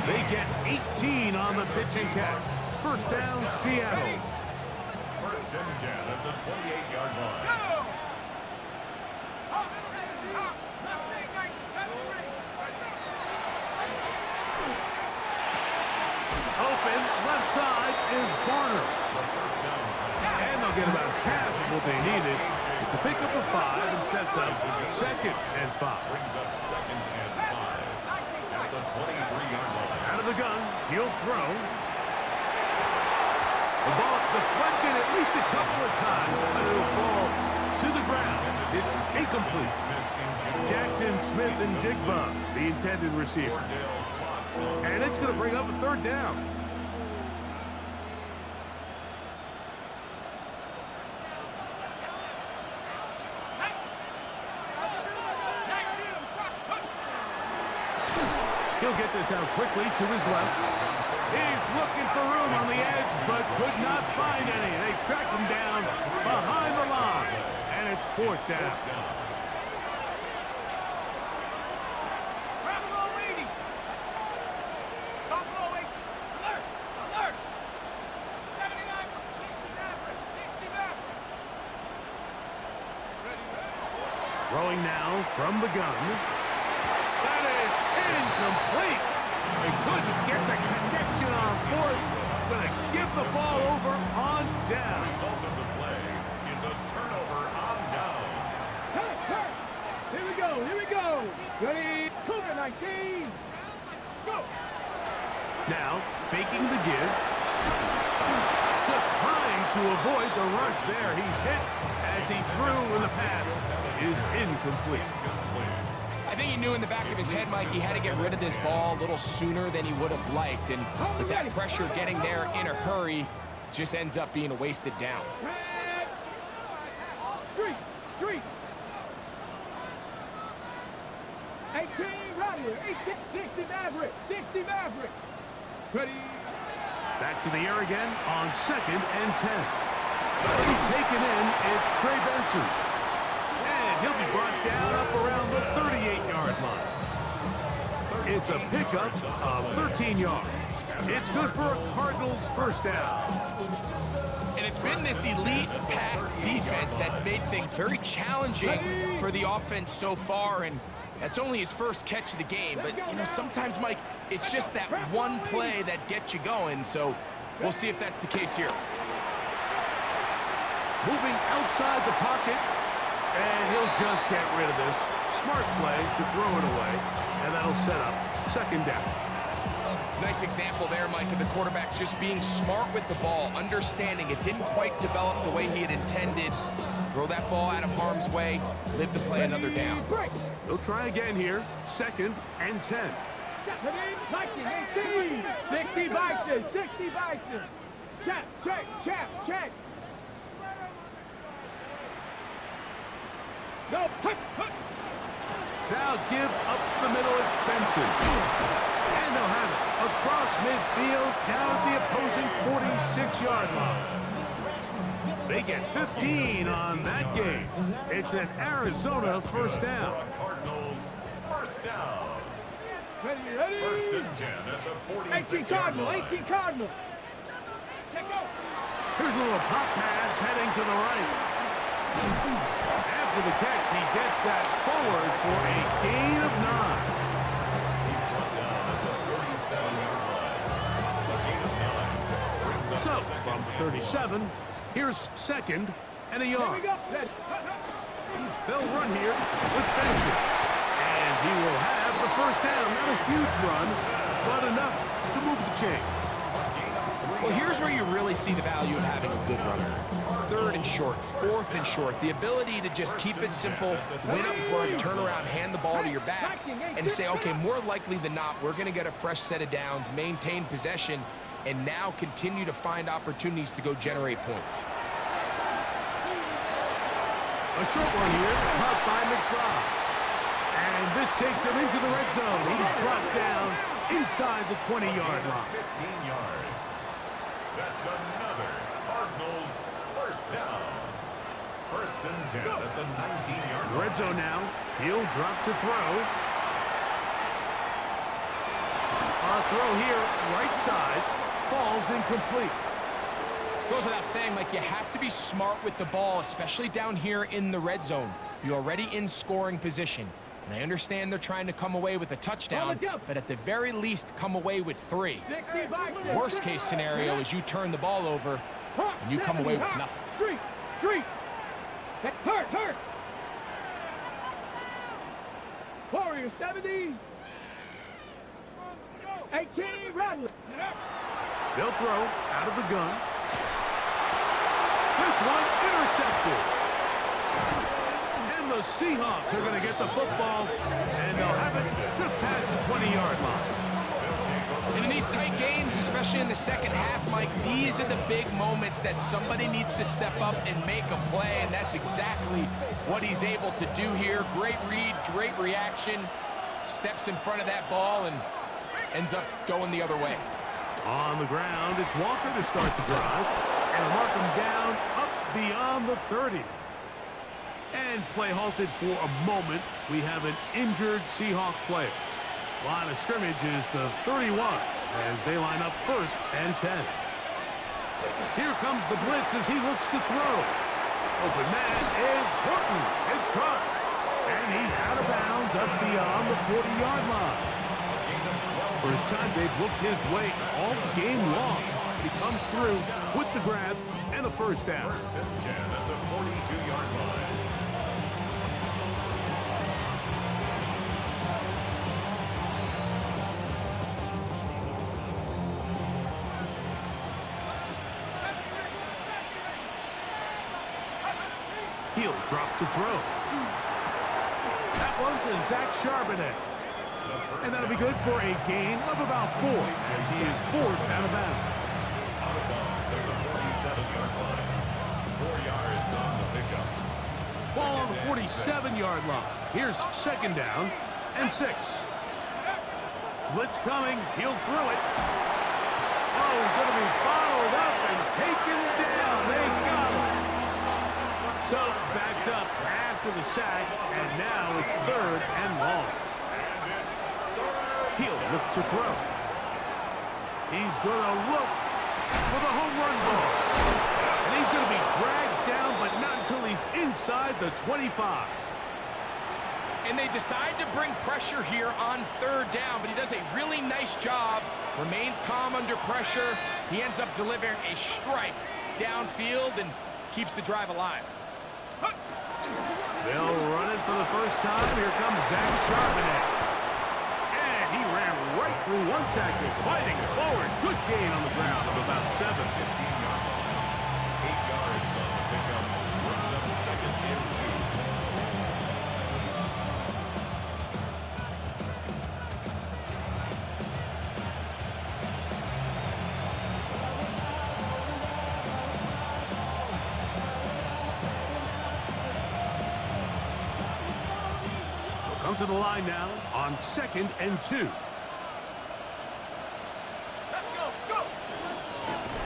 They get 18 on the pitch and catch. First down, Seattle. First and 10 at the 28-yard line. Open, left side is Barner. And they'll get about half of what they needed. It's a pickup of 5 and sets up 2nd and 5. Brings up 2nd and 5 at the 23-yard line. Out of the gun, he'll throw. The ball deflected at least a couple of times, but it'll fall to the ground. It's incomplete. Jackson, Smith, and Jigba, the intended receiver. And it's going to bring up a 3rd down. He'll get this out quickly to his left. He's looking for room on the edge, but could not find any. They track him down behind the line, and it's 4th down. Throwing now from the gun. That is incomplete. They couldn't get the connection on 4th. Going to give the ball over on down. The result of the play is a turnover on down. Here we go, here we go. Ready, Cougar 19. Go. Now, faking the give. Just trying to avoid the rush there. He's hit as he threw, and the pass is incomplete. I think he knew in the back of his head, Mike, he had to get rid of this ball a little sooner than he would have liked. And with that pressure getting there in a hurry, just ends up being a wasted down. Three. 18 right here. 60 Maverick. 60 Maverick. Ready. Back to the air again on 2nd and 10. Already taken in, it's Trey Benson. And he'll be brought down up around the 38-yard line. It's a pickup of 13 yards. It's good for a Cardinals first down. And it's been this elite pass defense that's made things very challenging for the offense so far, and that's only his first catch of the game. But, you know, sometimes, Mike, it's just that one play that gets you going, so we'll see if that's the case here. Moving outside the pocket, and he'll just get rid of this. Smart play to throw it away, and that'll set up 2nd down. Nice example there, Mike, of the quarterback just being smart with the ball, understanding it didn't quite develop the way he had intended. Throw that ball out of harm's way, live to play another down. He'll try again here, 2nd and 10. 60 Bison. 60 Bison. Check. No, Now give up the middle, it's Benson. And they'll have it across midfield, down at the opposing 46-yard line. They get 15 on that game. It's an Arizona first down. Cardinals first down. Ready. First and 10 at the 46-yard line. 18 Cardinals. Here's a little pop pass heading to the right. After the catch, he gets that forward for a gain of 9. He's brought down at the 37-yard line. A gain of 9 brings up So, from the 37, here's 2nd and a yard. They'll run here with Benson. And he will have the first down. Not a huge run, but enough to move the chain. Well, here's where you really see the value of having a good runner. 3rd and short, 4th and short. The ability to just keep it simple, win up front, turn around, hand the ball to your back, and to say, okay, more likely than not, we're going to get a fresh set of downs, maintain possession, and now continue to find opportunities to go generate points. A short one here, caught by McBride. And this takes him into the red zone. He's brought down inside the 20-yard line. 15 yards. That's another Cardinals first down. 1st and 10 at the 19-yard line. Red zone now. He'll drop to throw. Our throw here, right side, falls incomplete. Goes without saying, Mike, you have to be smart with the ball, especially down here in the red zone. You're already in scoring position. And I understand they're trying to come away with a touchdown, but at the very least, come away with 3. Worst case scenario is you turn the ball over and you come away with nothing. Street. Hurt. Warrior 70. 18, Rattler. They'll throw out of the gun. This one intercepted. And the Seahawks are going to get the football, and they'll have it just past the 20-yard line. And in these tight games, especially in the second half, Mike, these are the big moments that somebody needs to step up and make a play, and that's exactly what he's able to do here. Great read, great reaction, steps in front of that ball and ends up going the other way. On the ground, it's Walker to start the drive, and mark him down up beyond the 30. And play halted for a moment. We have an injured Seahawk player. Line of scrimmage is the 31 as they line up 1st and 10. Here comes the blitz as he looks to throw. Open man is Horton. It's caught. And he's out of bounds up beyond the 40-yard line. First time they've looked his way all game long. He comes through with the grab and a first down. 1st and 10 at the 42-yard line. He'll drop to throw. That one to Zach Charbonnet. And that'll be good for a gain of about 4 as he is forced out of bounds. Out of bounds at the 47-yard line. 4 yards on the pickup. Ball on the 47-yard line. Here's 2nd down and 6. Blitz coming. He'll throw it. Oh, he's going to be bottled up and taken down. They got him. So backed up after the sack, and now it's 3rd and long. He'll look to throw. He's going to look for the home run ball. And he's going to be dragged down, but not until he's inside the 25. And they decide to bring pressure here on 3rd down, but he does a really nice job. Remains calm under pressure. He ends up delivering a strike downfield and keeps the drive alive. They'll run it for the first time. Here comes Zach Charbonnet. And he ran right through one tackle, fighting forward. Good gain on the ground of about 7. 15-yard line. 8 yards on the pickup. Brings up 2nd and 2. Come to the line now on 2nd and 2.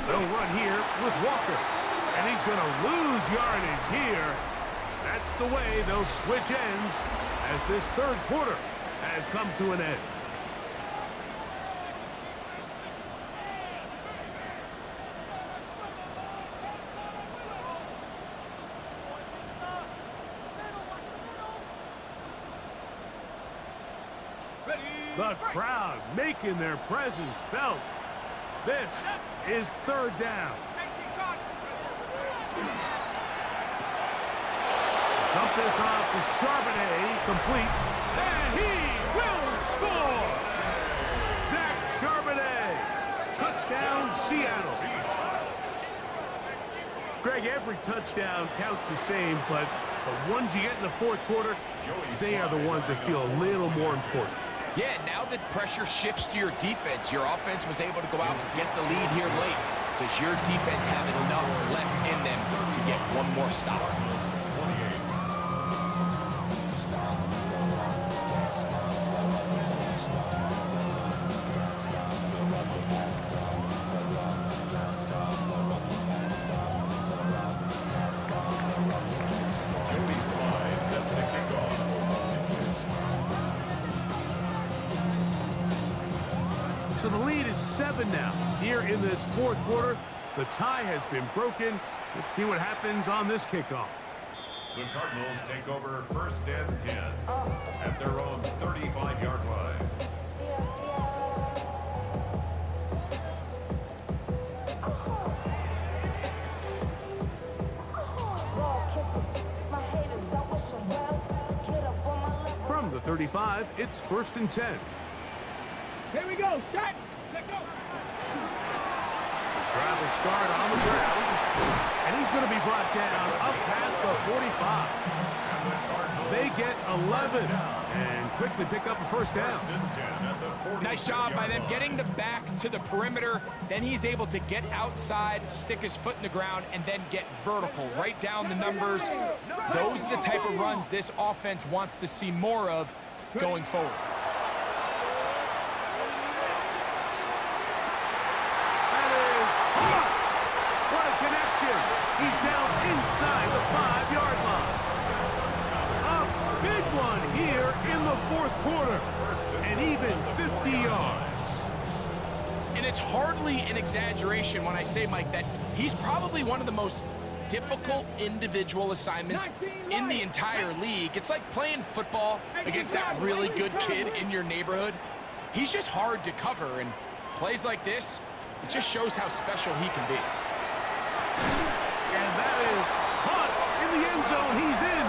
They'll run here with Walker. And he's going to lose yardage here. That's the way they'll switch ends as this 3rd quarter has come to an end. The crowd making their presence felt. This is 3rd down. Dump this off to Charbonnet, complete, and he will score! Zach Charbonnet, touchdown Seattle. Greg, every touchdown counts the same, but the ones you get in the fourth quarter, they are the ones that feel a little more important. Yeah, now that pressure shifts to your defense, your offense was able to go out and get the lead here late. Does your defense have enough left in them to get one more stop? So the lead is 7 now. Here in this fourth quarter, the tie has been broken. Let's see what happens on this kickoff. The Cardinals take over 1st and 10 at their own 35-yard line. From the 35, it's 1st and 10. Here we go. Set. Let go. Drive will start on the ground, and he's going to be brought down up past the 45. They get 11 and quickly pick up a first down. Nice job by them getting the back to the perimeter. Then he's able to get outside, stick his foot in the ground, and then get vertical right down the numbers. Those are the type of runs this offense wants to see more of going forward. He's down inside the 5-yard line. A big one here in the fourth quarter. And even 50 yards. And it's hardly an exaggeration when I say, Mike, that he's probably one of the most difficult individual assignments in the entire league. It's like playing football against that really good kid in your neighborhood. He's just hard to cover, and plays like this, it just shows how special he can be. And that is caught in the end zone. He's in.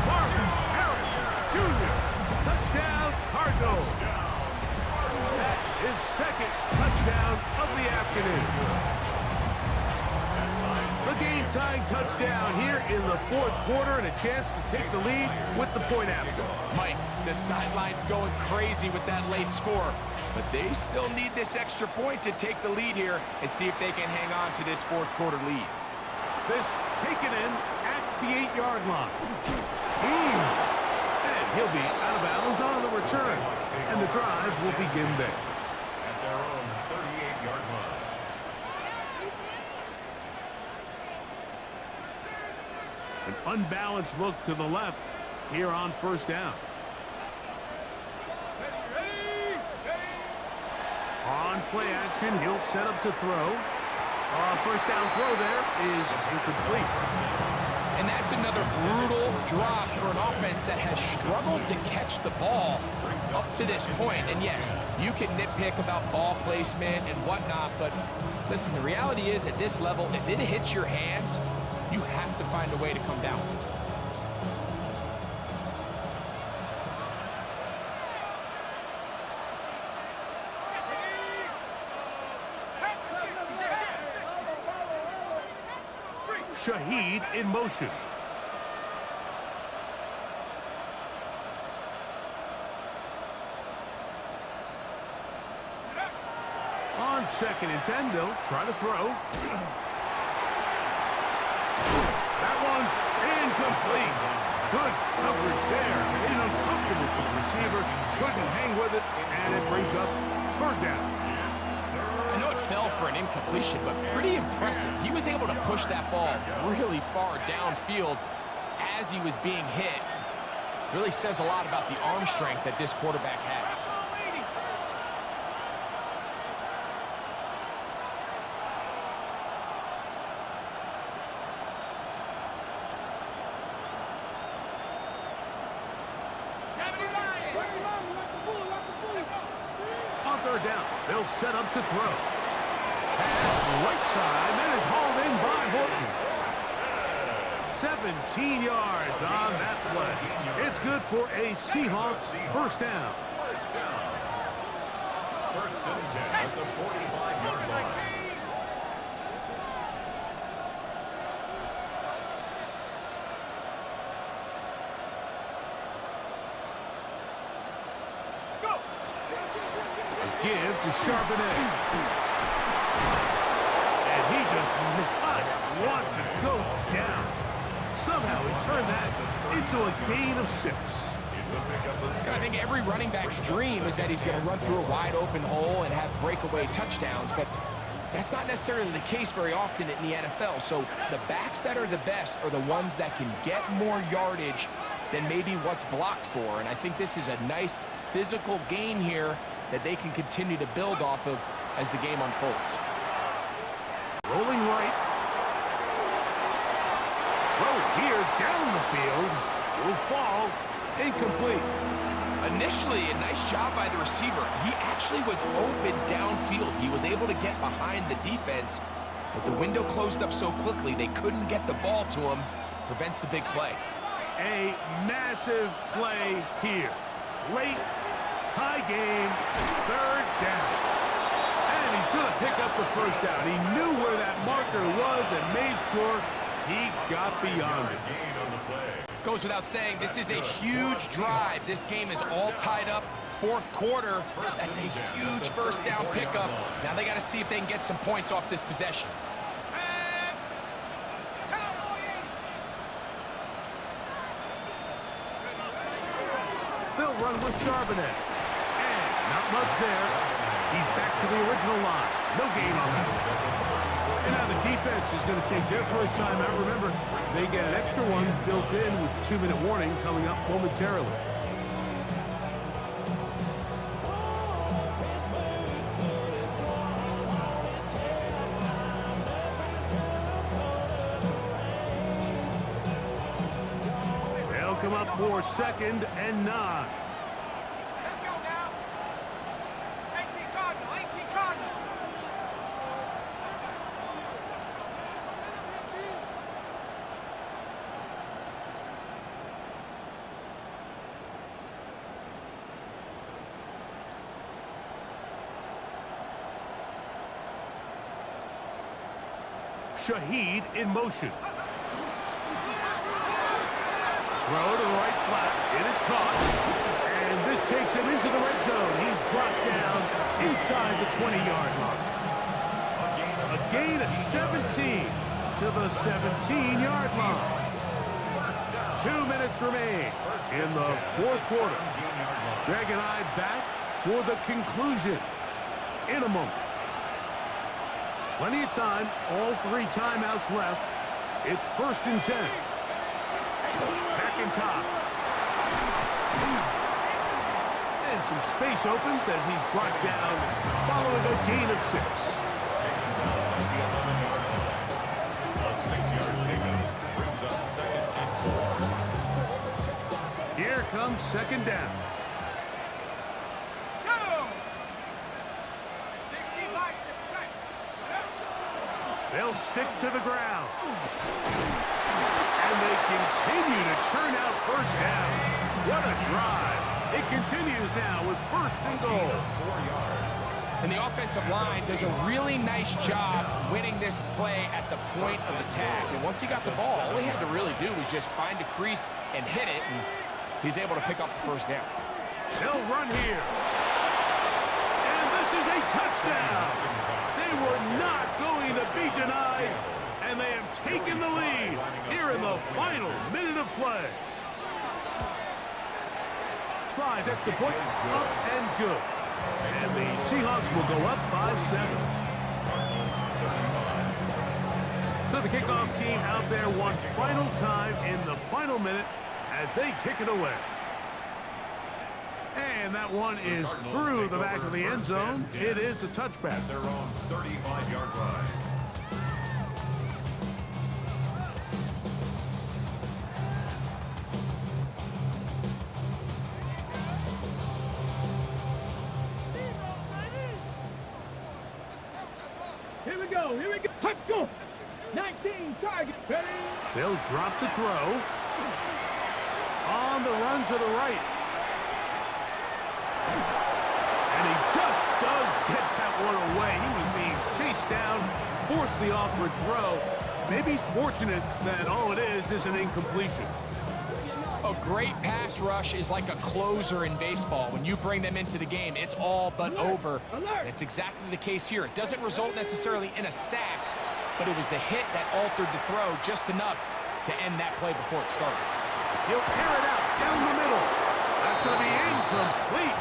Marvin Harrison Jr. Touchdown, Cardinals. That is second touchdown of the afternoon. The game-tying touchdown here in the fourth quarter, and a chance to take the lead with the point after. Mike, the sideline's going crazy with that late score, but they still need this extra point to take the lead here and see if they can hang on to this fourth quarter lead. This taken in at the 8-yard line. And he'll be out of bounds on the return. And the drive will begin there. At their own 38-yard line. An unbalanced look to the left here on first down. On play action, he'll set up to throw. First down throw there is incomplete. And that's another brutal drop for an offense that has struggled to catch the ball up to this point. And yes, you can nitpick about ball placement and whatnot, but listen, the reality is at this level, if it hits your hands, you have to find a way to come down. Shaheed in motion. On 2nd and 10, they'll try to throw. That one's incomplete. Good coverage there. An uncomfortable receiver. Couldn't hang with it, and it brings up 3rd down. I know it fell for an incompletion, but pretty impressive. He was able to push that ball really far downfield as he was being hit. Really says a lot about the arm strength that this quarterback has. On 3rd down, they'll set up to throw. Pass right side, that is hauled in by Horton. 17 yards on that play. It's good for a Seahawks first down. First down. 1st and 10 at the 45-yard line. give to Charbonnet. And he does not want to go down. Somehow he turned that into a gain of 6. I think every running back's dream is that he's going to run through a wide open hole and have breakaway touchdowns, but that's not necessarily the case very often in the NFL. So the backs that are the best are the ones that can get more yardage than maybe what's blocked for. And I think this is a nice physical gain here that they can continue to build off of as the game unfolds. Rolling right. Throw here down the field. Will fall. Incomplete. Initially, a nice job by the receiver. He actually was open downfield. He was able to get behind the defense, but the window closed up so quickly they couldn't get the ball to him. Prevents the big play. A massive play here. Late, tie game, 3rd down. And he's going to pick up the first down. He knew where that marker was and made sure he got beyond it. Goes without saying, this is a huge drive. This game is all tied up. 4th quarter, that's a huge first down pickup. Now they got to see if they can get some points off this possession. They'll run with Charbonnet. And not much there. He's back to the original line. No gain on that. And now the defense is going to take their first time out. Remember, they get an extra one built in with 2-minute warning coming up momentarily. They'll come up for 2nd and 9. Let's go now. 18 Cardinals, 18 Cardinals. Shaheed in motion. Throw to the right flat. It is caught. And this takes him into the red zone. He's brought down inside the 20-yard line. A gain of 17 to the 17-yard line. 2 minutes remain in the 4th quarter. Greg and I back for the conclusion in a moment. Plenty of time, all 3 timeouts left. It's 1st and 10. McIntosh. And some space opens as he's brought down following a gain of 6. A 6-yard pickup brings up 2nd and 4. Here comes 2nd down. They'll stick to the ground. And they continue to churn out first down. What a drive. It continues now with 1st and goal. 4 yards. And the offensive line does a really nice job winning this play at the point of attack. And once he got the ball, all he had to really do was just find a crease and hit it, and he's able to pick up the first down. They'll run here. And this is a touchdown. They were not going to be denied, and they have taken the lead here in the final minute of play. Slides extra point, up and good. And the Seahawks will go up by 7. So the kickoff team out there one final time in the final minute as they kick it away. And that one is through the back of the end zone. It is a touchback. Their own 35-yard line. Here we go. Let's go. 19 target. Ready? They'll drop to throw. On the run to the right. And he just does get that one away. He was being chased down, forced the awkward throw. Maybe he's fortunate that all it is an incompletion. A great pass rush is like a closer in baseball. When you bring them into the game, it's all but over. That's exactly the case here. It doesn't result necessarily in a sack, but it was the hit that altered the throw just enough to end that play before it started. He'll air it out down the middle. That's going to be incomplete.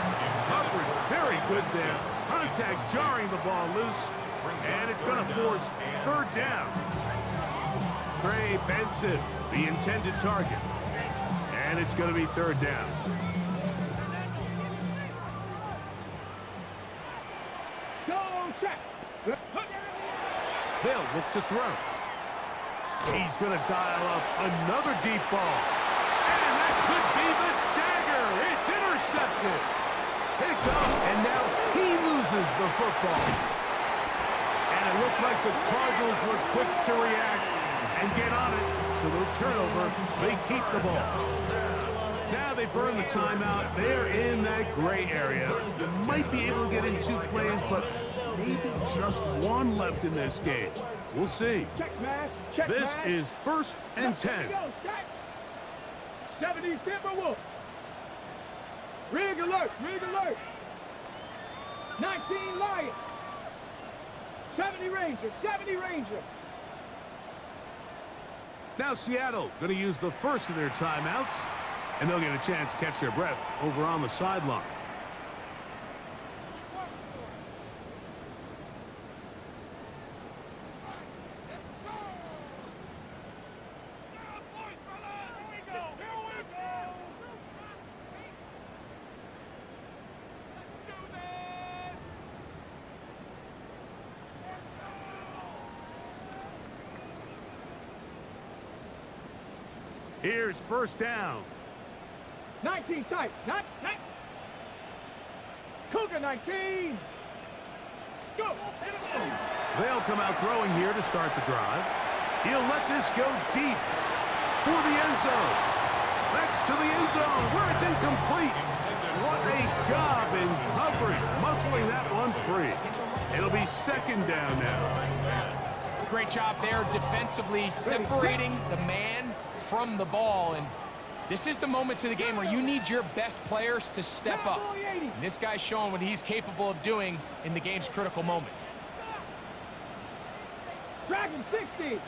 Coverage very good there. Contact jarring the ball loose, and it's going to force third down. Trey Benson, the intended target. And it's going to be third down. Go check. They'll look to throw. He's going to dial up another deep ball. And that could be the dagger. It's intercepted. Picked up, and now he loses the football. And it looked like the Cardinals were quick to react and get on it. So no turnover. They keep the ball. Now they burn the timeout. They're in that gray area. They might be able to get in 2 plays, but maybe just one left in this game. We'll see. Check smash. Check This smash. is 1st and 10. Go, check. 70 Timberwolves. Rig alert. Rig alert. 19 Lions. 70 Rangers. 70 Rangers. Now Seattle going to use the first of their timeouts, and they'll get a chance to catch their breath over on the sideline. Here's first down. 19 tight. Not tight. Cougar 19. Go. They'll come out throwing here to start the drive. He'll let this go deep for the end zone. That's to the end zone where it's incomplete. What a job in coverage, muscling that one free. It'll be second down now. Great job there defensively, separating the man from the ball. And this is the moments of the game where you need your best players to step up. And this guy's showing what he's capable of doing in the game's critical moment. Dragon 60.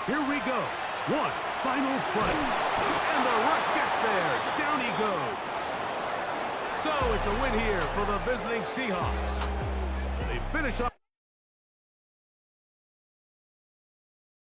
Here we go. One final play. And the rush gets there. Down he goes. So it's a win here for the visiting Seahawks. They finish up.